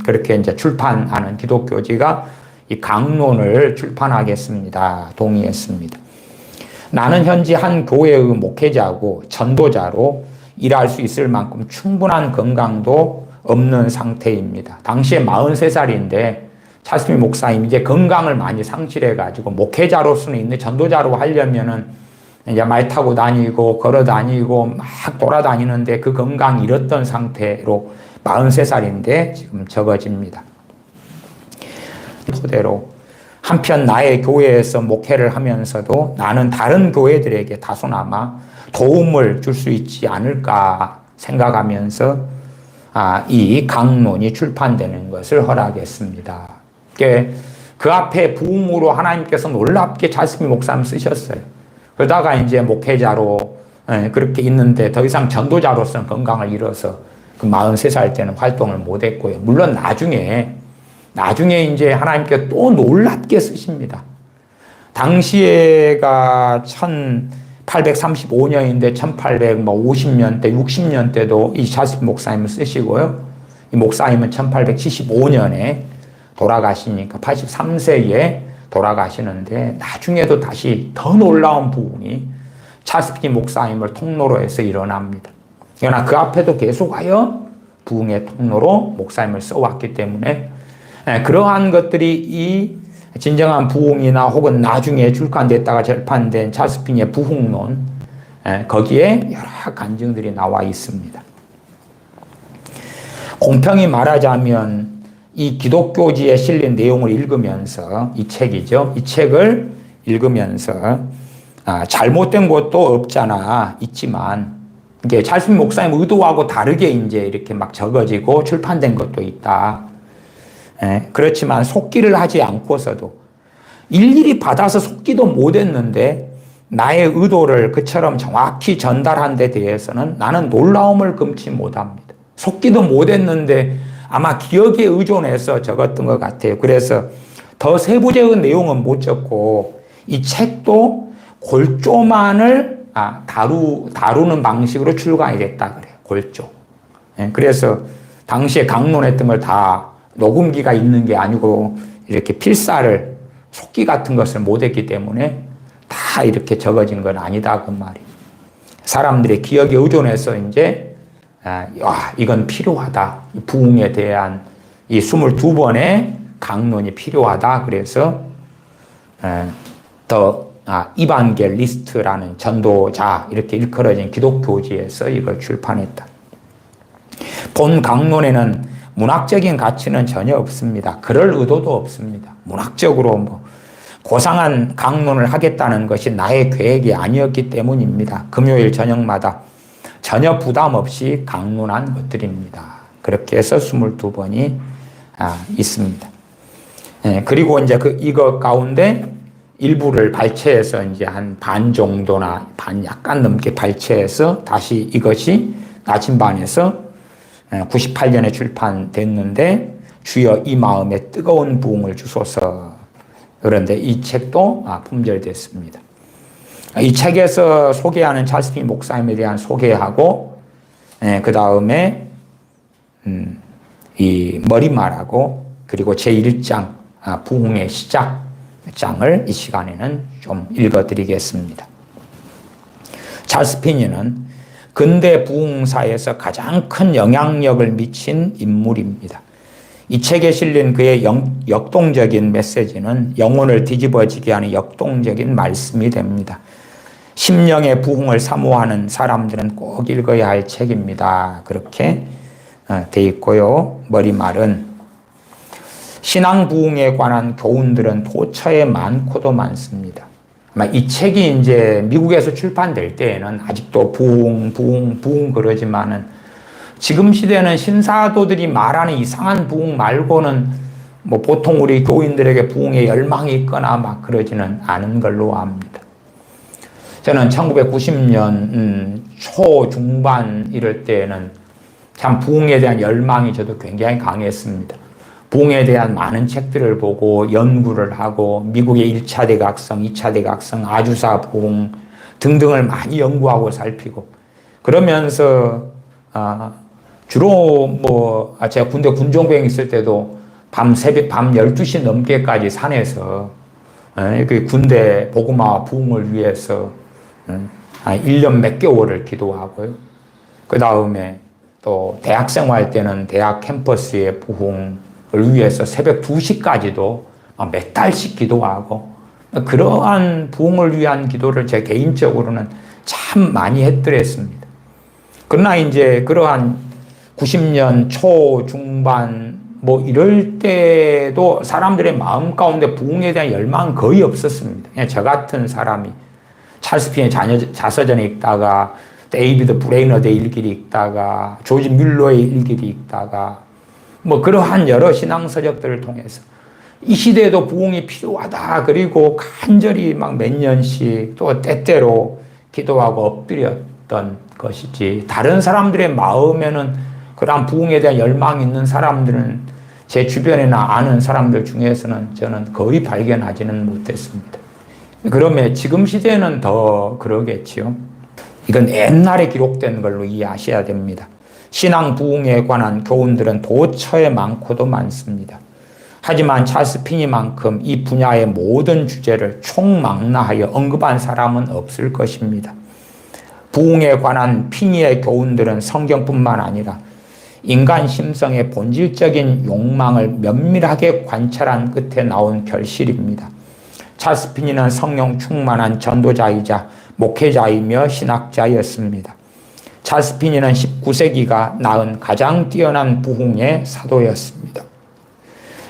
그렇게 이제 출판하는 기독교지가 이 강론을 출판하겠습니다. 동의했습니다. 나는 현재 한 교회의 목회자고 전도자로 일할 수 있을 만큼 충분한 건강도 없는 상태입니다. 당시에 43살인데 찰스핀 목사님 이제 건강을 많이 상실해가지고 목회자로서는 있는데 전도자로 하려면은 이제 말 타고 다니고 걸어 다니고 막 돌아다니는데 그 건강 잃었던 상태로 43살인데 지금 적어집니다. 토대로 한편 나의 교회에서 목회를 하면서도 나는 다른 교회들에게 다소나마 도움을 줄 수 있지 않을까 생각하면서 이 강론이 출판되는 것을 허락했습니다. 그 앞에 부흥으로 하나님께서 놀랍게 찰스핀 목사님 쓰셨어요. 그러다가 이제 목회자로 그렇게 있는데 더 이상 전도자로서는 건강을 잃어서 그 43살 때는 활동을 못했고요. 물론 나중에 이제 하나님께 또 놀랍게 쓰십니다. 당시에가 1835년인데 1850년대, 60년대도 이 찰스핀 목사님을 쓰시고요. 이 목사님은 1875년에 돌아가시니까 83세에 돌아가시는데 나중에도 다시 더 놀라운 부흥이 찰스핀 목사님을 통로로 해서 일어납니다. 그러나 그 앞에도 계속하여 부흥의 통로로 목사님을 써왔기 때문에 그러한 것들이 이 진정한 부흥이나 혹은 나중에 출간됐다가 절판된 찰스핀의 부흥론, 거기에 여러 간증들이 나와 있습니다. 공평히 말하자면 이 기독교지에 실린 내용을 읽으면서 이 책이죠. 이 책을 읽으면서 잘못된 것도 없잖아 있지만 이게 찰스핀 목사님 의도하고 다르게 이제 이렇게 막 적어지고 출판된 것도 있다. 그렇지만 속기를 하지 않고서도 일일이 받아서 속기도 못했는데 나의 의도를 그처럼 정확히 전달한 데 대해서는 나는 놀라움을 금치 못합니다. 속기도 못했는데 아마 기억에 의존해서 적었던 것 같아요. 그래서 더 세부적인 내용은 못 적고 이 책도 골조만을 다루는 방식으로 출간이 됐다 그래요. 골조. 그래서 당시에 강론했던 걸 다 녹음기가 있는 게 아니고 이렇게 필사를 속기 같은 것을 못했기 때문에 다 이렇게 적어진 건 아니다 그 말이에요. 사람들의 기억에 의존해서 이제 이건 필요하다. 부흥에 대한 이 22번의 강론이 필요하다. 그래서 더 이반겔리스트라는 전도자 이렇게 일컬어진 기독교지에서 이걸 출판했다. 본 강론에는 문학적인 가치는 전혀 없습니다. 그럴 의도도 없습니다. 문학적으로 고상한 강론을 하겠다는 것이 나의 계획이 아니었기 때문입니다. 금요일 저녁마다 전혀 부담 없이 강론한 것들입니다. 그렇게 해서 22번이 있습니다. 그리고 이제 이거 가운데 일부를 발췌해서 이제 한 반 정도나 약간 넘게 발췌해서 다시 이것이 나침반에서 98년에 출판됐는데 주여 이 마음에 뜨거운 부흥을 주소서. 그런데 이 책도 품절됐습니다. 이 책에서 소개하는 찰스핀 목사님에 대한 소개하고 그 다음에 이 머리말하고 그리고 제1장 부흥의 시작장을 이 시간에는 좀 읽어드리겠습니다. 찰스핀이는 근대 부흥사에서 가장 큰 영향력을 미친 인물입니다. 이 책에 실린 그의 역동적인 메시지는 영혼을 뒤집어지게 하는 역동적인 말씀이 됩니다. 심령의 부흥을 사모하는 사람들은 꼭 읽어야 할 책입니다. 그렇게 돼 있고요. 머리말은 신앙 부흥에 관한 교훈들은 도처에 많고도 많습니다. 아마 이 책이 이제 미국에서 출판될 때에는 아직도 부흥 그러지만은 지금 시대는 신사도들이 말하는 이상한 부흥 말고는 뭐 보통 우리 교인들에게 부흥에 열망이 있거나 막 그러지는 않은 걸로 압니다. 저는 1990년 초중반 이럴 때에는 참 부흥에 대한 열망이 저도 굉장히 강했습니다. 부흥에 대한 많은 책들을 보고 연구를 하고 미국의 1차 대각성, 2차 대각성, 아주사 부흥 등등을 많이 연구하고 살피고 그러면서 주로 제가 군대 군종병 있을 때도 밤 12시 넘게까지 산에서 그 군대 복음화 부흥을 위해서 1년 몇 개월을 기도하고요. 그 다음에 또 대학생활 때는 대학 캠퍼스의 부흥을 위해서 새벽 2시까지도 몇 달씩 기도하고 그러한 부흥을 위한 기도를 제 개인적으로는 참 많이 했더랬습니다. 그러나 이제 그러한 90년 초 중반 이럴 때도 사람들의 마음 가운데 부흥에 대한 열망은 거의 없었습니다. 그냥 저 같은 사람이 찰스 핀의 자서전에 읽다가 데이비드 브레이너드의 일기를 읽다가 조지 뮬러의 일기를 읽다가 그러한 여러 신앙 서적들을 통해서 이 시대에도 부흥이 필요하다. 그리고 간절히 몇 년씩 또 때때로 기도하고 엎드렸던 것이지 다른 사람들의 마음에는 그러한 부흥에 대한 열망이 있는 사람들은 제 주변에나 아는 사람들 중에서는 저는 거의 발견하지는 못했습니다. 그러면 지금 시대에는 더 그러겠지요. 이건 옛날에 기록된 걸로 이해하셔야 됩니다. 신앙 부흥에 관한 교훈들은 도처에 많고도 많습니다. 하지만 찰스 피니만큼 이 분야의 모든 주제를 총망라하여 언급한 사람은 없을 것입니다. 부흥에 관한 피니의 교훈들은 성경뿐만 아니라 인간 심성의 본질적인 욕망을 면밀하게 관찰한 끝에 나온 결실입니다. 찰스 피니는 성령 충만한 전도자이자 목회자이며 신학자였습니다. 찰스 피니는 19세기가 낳은 가장 뛰어난 부흥의 사도였습니다.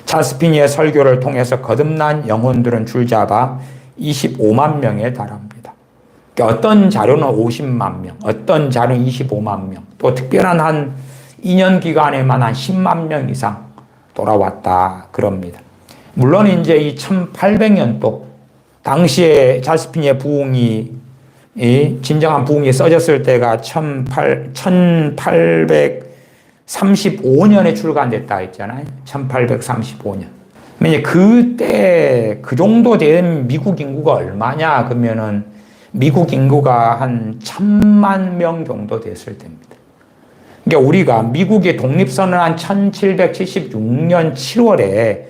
찰스 피니의 설교를 통해서 거듭난 영혼들은 줄잡아 25만 명에 달합니다. 어떤 자료는 50만 명, 어떤 자료는 25만 명, 또 특별한 한 2년 기간에만 한 10만 명 이상 돌아왔다 그럽니다. 물론 이제 이 1800년도 당시에 찰스 피니의 부흥이 진정한 부흥이 써졌을 때가 1835년에 출간됐다 했잖아요. 1835년. 그때 그 정도 된 미국 인구가 얼마냐 그러면은 미국 인구가 한 1000만 명 정도 됐을 때입니다. 그러니까 우리가 미국의 독립선언한 1776년 7월에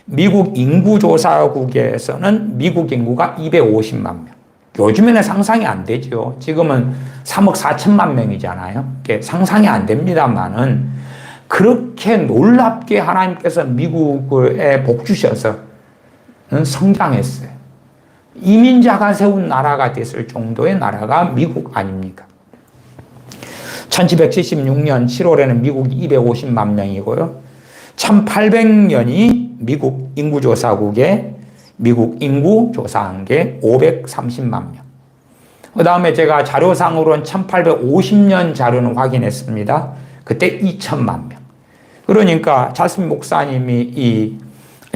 미국 인구조사국에서는 미국 인구가 250만 명. 요즘에는 상상이 안 되죠. 지금은 3억 4천만 명이잖아요. 상상이 안 됩니다만은 그렇게 놀랍게 하나님께서 미국에 복 주셔서 성장했어요. 이민자가 세운 나라가 됐을 정도의 나라가 미국 아닙니까? 1776년 7월에는 미국이 250만 명이고요. 1800년이 미국 인구조사국의 미국 인구 조사한 게 530만 명. 그 다음에 제가 자료상으로는 1850년 자료는 확인했습니다. 그때 2천만 명. 그러니까 찰스 목사님이 이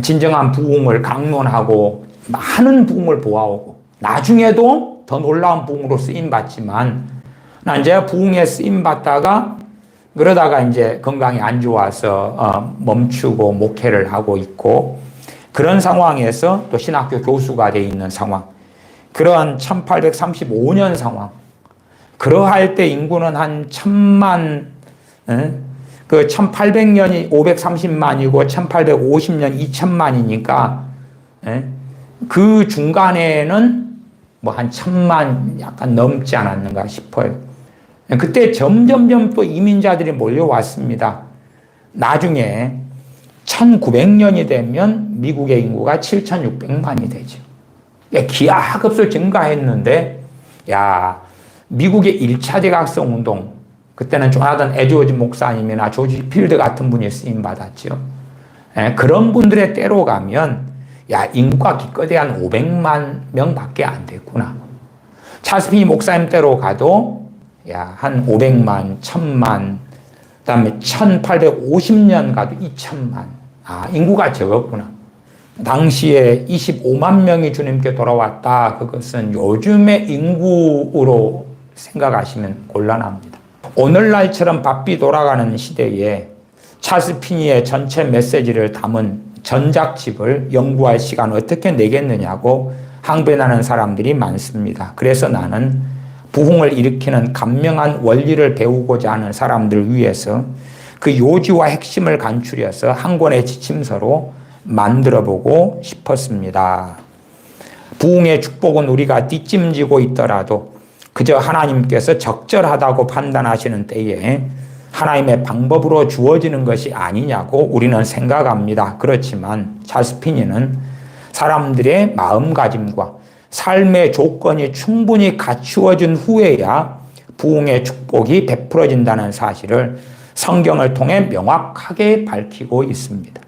진정한 부흥을 강론하고 많은 부흥을 보아오고 나중에도 더 놀라운 부흥으로 쓰임받지만 난 제가 부흥에 쓰임받다가 그러다가 이제 건강이 안 좋아서 멈추고 목회를 하고 있고 그런 상황에서 또 신학교 교수가 되어 있는 상황, 그러한 1835년 상황, 그러할 때 인구는 한 1000만, 그 1800년이 530만이고 1850년 2000만이니까 그 중간에는 한 1000만 약간 넘지 않았는가 싶어요. 그때 점점점 또 이민자들이 몰려왔습니다. 나중에 1900년이 되면 미국의 인구가 7600만이 되죠. 기하급수 증가했는데, 미국의 1차 대각성 운동, 그때는 조나단 에드워즈 목사님이나 조지 필드 같은 분이 쓰임 받았죠. 그런 분들의 때로 가면, 인구가 기껏해 한 500만 명밖에 안 됐구나. 찰스 피니 목사님 때로 가도, 한 500만, 1000만, 그 다음에 1850년 가도 2000만. 인구가 적었구나. 당시에 25만 명이 주님께 돌아왔다. 그것은 요즘의 인구로 생각하시면 곤란합니다. 오늘날처럼 바삐 돌아가는 시대에 찰스 피니의 전체 메시지를 담은 전작집을 연구할 시간 어떻게 내겠느냐고 항변하는 사람들이 많습니다. 그래서 나는 부흥을 일으키는 간명한 원리를 배우고자 하는 사람들을 위해서 그 요지와 핵심을 간추려서 한 권의 지침서로 만들어보고 싶었습니다. 부흥의 축복은 우리가 뒷짐지고 있더라도 그저 하나님께서 적절하다고 판단하시는 때에 하나님의 방법으로 주어지는 것이 아니냐고 우리는 생각합니다. 그렇지만 찰스 피니는 사람들의 마음가짐과 삶의 조건이 충분히 갖추어진 후에야 부흥의 축복이 베풀어진다는 사실을 성경을 통해 명확하게 밝히고 있습니다.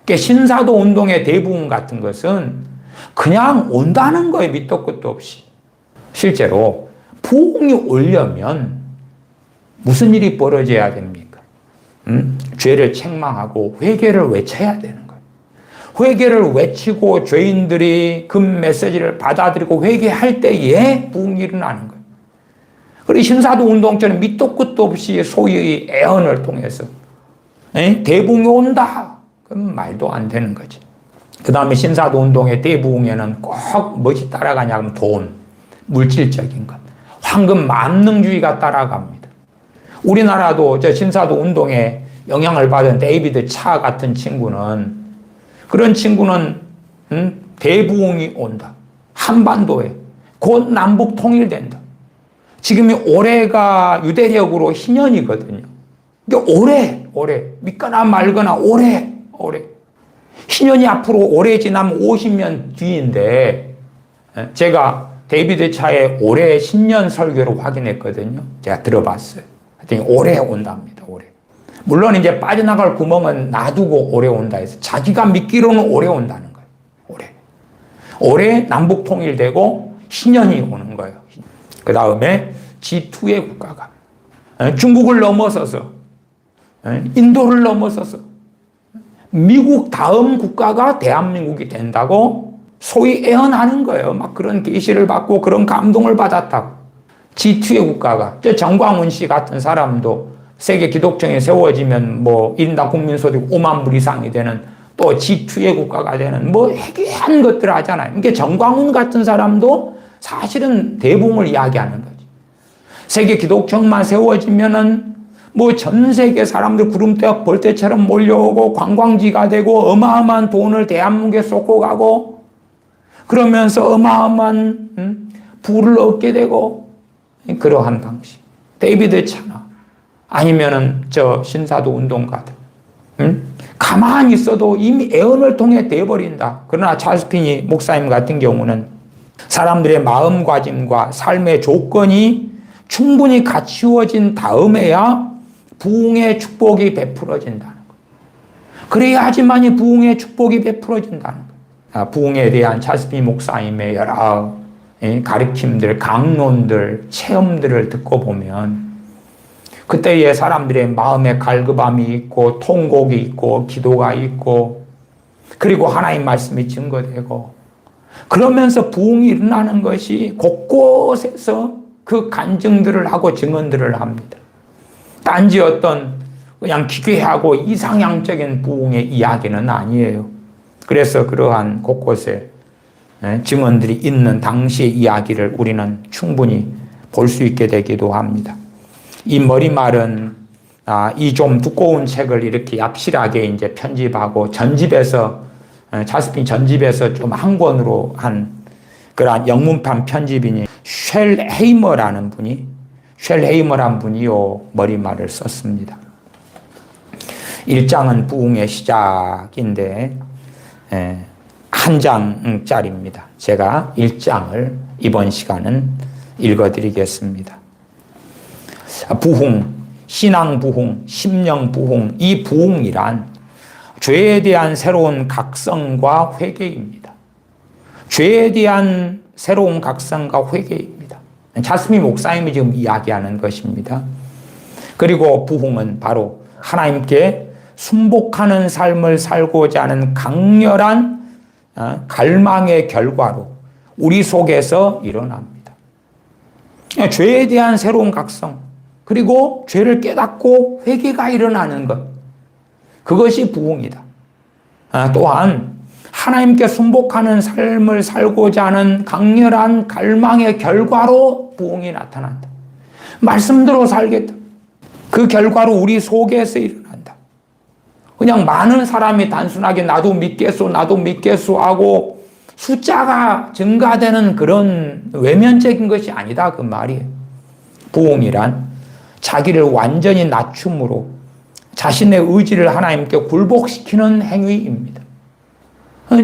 그러니까 신사도 운동의 대부분 같은 것은 그냥 온다는 거에 밑도 끝도 없이. 실제로 부흥이 오려면 무슨 일이 벌어져야 됩니까? 죄를 책망하고 회개를 외쳐야 되는 거예요. 회개를 외치고 죄인들이 그 메시지를 받아들이고 회개할 때에 부흥이 일어나는 거예요. 그리고 신사도 운동처럼 밑도 끝도 없이 소위 애언을 통해서 대부흥이 온다. 그럼 말도 안 되는 거지. 그 다음에 신사도 운동의 대부흥에는 꼭 무엇이 따라가냐면 돈, 물질적인 것, 황금 만능주의가 따라갑니다. 우리나라도 저 신사도 운동에 영향을 받은 데이비드 차 같은 친구는 그런 친구는 대부흥이 온다. 한반도에 곧 남북 통일된다. 지금이 올해가 유대력으로 희년이거든요. 그러니까 올해 믿거나 말거나 올해 희년이 앞으로 올해 지나면 50년 뒤인데 제가 데이비드 차의 올해 신년 설교를 확인했거든요. 제가 들어봤어요. 하여튼 올해 온답니다. 올해. 물론 이제 빠져나갈 구멍은 놔두고 올해 온다 해서 자기가 믿기로는 올해 온다는 거예요. 올해 남북 통일되고 신년이 오는 거예요. 그 다음에 G2의 국가가 중국을 넘어서서 인도를 넘어서서 미국 다음 국가가 대한민국이 된다고 소위 애언하는 거예요. 막 그런 계시를 받고 그런 감동을 받았다고. G2의 국가가 정광훈 씨 같은 사람도 세계 기독정이 세워지면 뭐 1인당 국민소득 5만 불 이상이 되는 또 G2의 국가가 되는 뭐 해괴한 것들을 하잖아요. 그러니까 정광훈 같은 사람도 사실은 대부흥을 이야기하는 거지. 세계 기독정만 세워지면은 뭐 전 세계 사람들 구름대와 벌떼처럼 몰려오고 관광지가 되고 어마어마한 돈을 대한민국에 쏟고 가고 그러면서 어마어마한 부를 얻게 되고 그러한 방식. 데이비드 차나 아니면은 저 신사도 운동가들 가만히 있어도 이미 애언을 통해 돼버린다. 그러나 찰스 피니 목사님 같은 경우는 사람들의 마음가짐과 삶의 조건이 충분히 갖추어진 다음에야 부흥의 축복이 베풀어진다는 것. 그래야지만이 부흥의 축복이 베풀어진다는 것. 부흥에 대한 찰스 피니 목사님의 여러 가르침들, 강론들, 체험들을 듣고 보면 그때의 사람들의 마음에 갈급함이 있고 통곡이 있고 기도가 있고 그리고 하나님 말씀이 증거되고 그러면서 부흥이 일어나는 것이 곳곳에서 그 간증들을 하고 증언들을 합니다. 단지 어떤 그냥 기괴하고 이상향적인 부흥의 이야기는 아니에요. 그래서 그러한 곳곳에 증언들이 있는 당시의 이야기를 우리는 충분히 볼 수 있게 되기도 합니다. 이 머리말은 이 좀 두꺼운 책을 이렇게 얍실하게 이제 편집하고 전집에서 찰스 피니 전집에서 좀 한 권으로 한 그러한 영문판 편집이니 쉘 헤이머라는 분이 요 머리말을 썼습니다. 1장은 부흥의 시작인데 한 장짜리입니다. 제가 1장을 이번 시간은 읽어드리겠습니다. 부흥, 신앙 부흥, 심령 부흥, 이 부흥이란 죄에 대한 새로운 각성과 회개입니다. 죄에 대한 새로운 각성과 회개입니다. 자스민 목사님이 지금 이야기하는 것입니다. 그리고 부흥은 바로 하나님께 순복하는 삶을 살고자 하는 강렬한 갈망의 결과로 우리 속에서 일어납니다. 죄에 대한 새로운 각성, 그리고 죄를 깨닫고 회개가 일어나는 것, 그것이 부흥이다. 또한 하나님께 순복하는 삶을 살고자 하는 강렬한 갈망의 결과로 부흥이 나타난다. 말씀대로 살겠다. 그 결과로 우리 속에서 일어난다. 그냥 많은 사람이 단순하게 나도 믿겠소, 나도 믿겠소 하고 숫자가 증가되는 그런 외면적인 것이 아니다, 그 말이에요. 부흥이란 자기를 완전히 낮춤으로 자신의 의지를 하나님께 굴복시키는 행위입니다.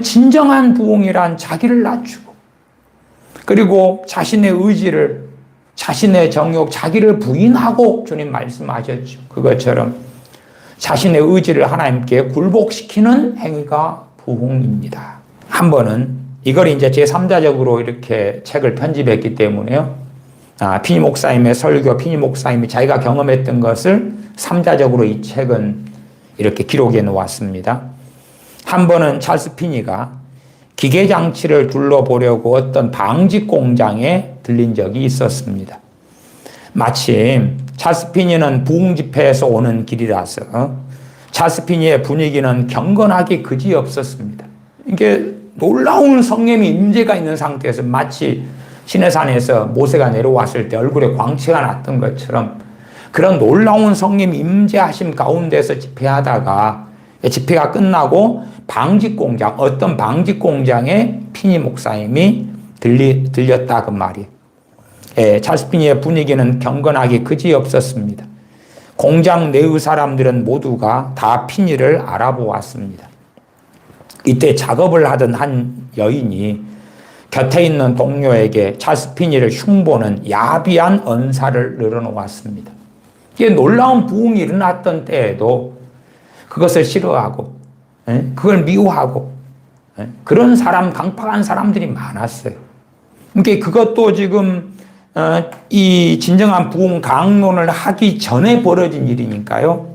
진정한 부흥이란 자기를 낮추고, 그리고 자신의 의지를, 자신의 정욕, 자기를 부인하고, 주님 말씀하셨죠. 그것처럼 자신의 의지를 하나님께 굴복시키는 행위가 부흥입니다. 한 번은 이걸 이제 제3자적으로 이렇게 책을 편집했기 때문에요. 피니 목사님의 설교, 피니 목사님이 자기가 경험했던 것을 3자적으로 이 책은 이렇게 기록해 놓았습니다. 한 번은 찰스 피니가 기계장치를 둘러보려고 어떤 방직 공장에 들린 적이 있었습니다. 마침 찰스 피니는 부흥 집회에서 오는 길이라서 찰스 피니의 분위기는 경건하기 그지없었습니다. 이게 놀라운 성령의 임재가 있는 상태에서 마치 시내산에서 모세가 내려왔을 때 얼굴에 광채가 났던 것처럼 그런 놀라운 성령 임재하심 가운데서 집회하다가 집회가 끝나고 방직공장, 어떤 방직공장에 피니 목사님이 들렸다 그 말이에요. 찰스 피니의 분위기는 경건하기 그지없었습니다. 공장 내의 사람들은 모두가 다 피니를 알아보았습니다. 이때 작업을 하던 한 여인이 곁에 있는 동료에게 찰스 피니를 흉보는 야비한 언사를 늘어놓았습니다. 이게 놀라운 부흥이 일어났던 때에도 그것을 싫어하고 그걸 미워하고 그런 사람, 강팍한 사람들이 많았어요. 그러니까 그것도 지금 이 진정한 부흥 강론을 하기 전에 벌어진 일이니까요.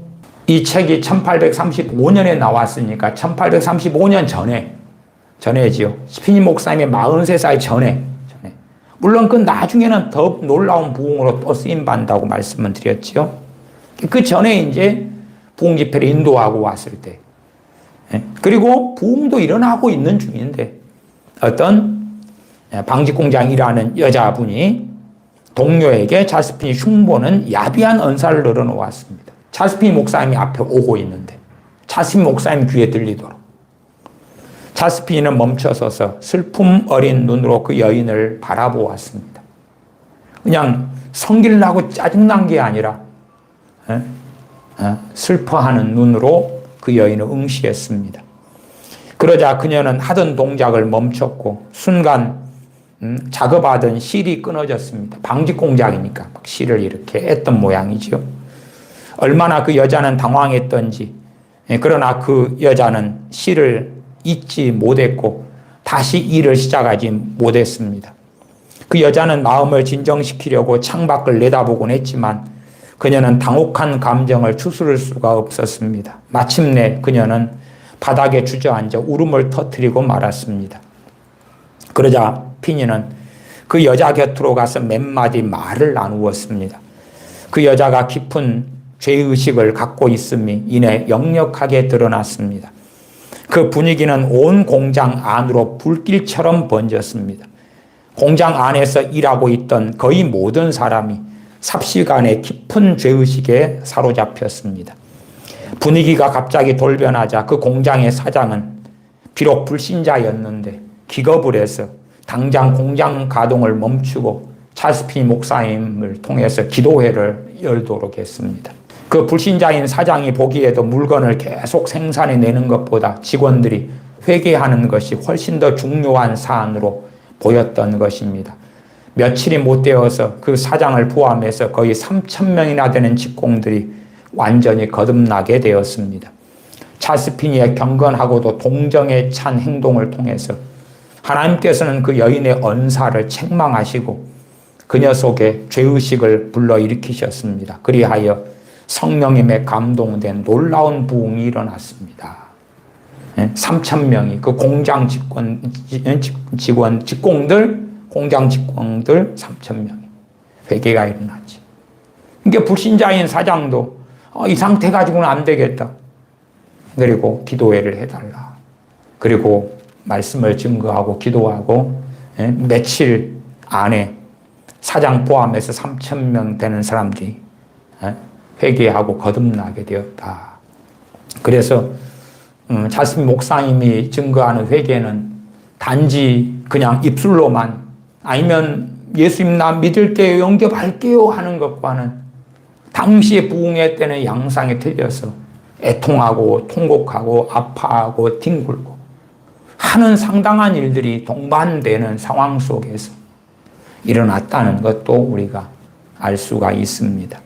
이 책이 1835년에 나왔으니까 1835년 전에지요. 피니 목사님의 43살 전에. 물론 그 나중에는 더 놀라운 부흥으로 또 쓰임받는다고 말씀을 드렸죠. 그 전에 이제 부흥 집회를 인도하고 왔을 때. 그리고 부흥도 일어나고 있는 중인데 어떤 방직공장 일하는 여자분이 동료에게 찰스 피니 흉보는 야비한 언사를 늘어놓았습니다. 찰스 피니 목사님이 앞에 오고 있는데 찰스 피니 목사님 귀에 들리도록. 찰스 피니는 멈춰서서 슬픔 어린 눈으로 그 여인을 바라보았습니다. 그냥 성질나고 짜증난 게 아니라 슬퍼하는 눈으로 그 여인을 응시했습니다. 그러자 그녀는 하던 동작을 멈췄고 순간 작업하던 실이 끊어졌습니다. 방직 공작이니까 막 실을 이렇게 했던 모양이죠. 얼마나 그 여자는 당황했던지, 그러나 그 여자는 실을 잊지 못했고 다시 일을 시작하지 못했습니다. 그 여자는 마음을 진정시키려고 창밖을 내다보곤 했지만 그녀는 당혹한 감정을 추스를 수가 없었습니다. 마침내 그녀는 바닥에 주저앉아 울음을 터뜨리고 말았습니다. 그러자 피니는 그 여자 곁으로 가서 몇 마디 말을 나누었습니다. 그 여자가 깊은 죄의식을 갖고 있음이 이내 역력하게 드러났습니다. 그 분위기는 온 공장 안으로 불길처럼 번졌습니다. 공장 안에서 일하고 있던 거의 모든 사람이 삽시간에 깊은 죄의식에 사로잡혔습니다. 분위기가 갑자기 돌변하자 그 공장의 사장은 비록 불신자였는데 기겁을 해서 당장 공장 가동을 멈추고 찰스 피니 목사님을 통해서 기도회를 열도록 했습니다. 그 불신자인 사장이 보기에도 물건을 계속 생산해내는 것보다 직원들이 회계하는 것이 훨씬 더 중요한 사안으로 보였던 것입니다. 며칠이 못 되어서 그 사장을 포함해서 거의 3,000명이나 되는 직공들이 완전히 거듭나게 되었습니다. 찰스 피니의 경건하고도 동정에 찬 행동을 통해서 하나님께서는 그 여인의 언사를 책망하시고 그녀 속에 죄의식을 불러일으키셨습니다. 그리하여 성령님에 감동된 놀라운 부흥이 일어났습니다. 3,000명이 그 공장 직공들, 공장 직공들 3,000명이 회개가 일어났지. 그러니까 불신자인 사장도 이 상태 가지고는 안 되겠다. 그리고 기도회를 해달라. 그리고 말씀을 증거하고 기도하고 며칠 안에 사장 포함해서 3,000명 되는 사람들이 회개하고 거듭나게 되었다. 그래서 자스민 목사님이 증거하는 회개는 단지 그냥 입술로만 아니면 예수님 나 믿을 때 영접할게요 하는 것과는 당시의 부흥회 때는 양상이 틀려서 애통하고 통곡하고 아파하고 뒹굴고 하는 상당한 일들이 동반되는 상황 속에서 일어났다는 것도 우리가 알 수가 있습니다.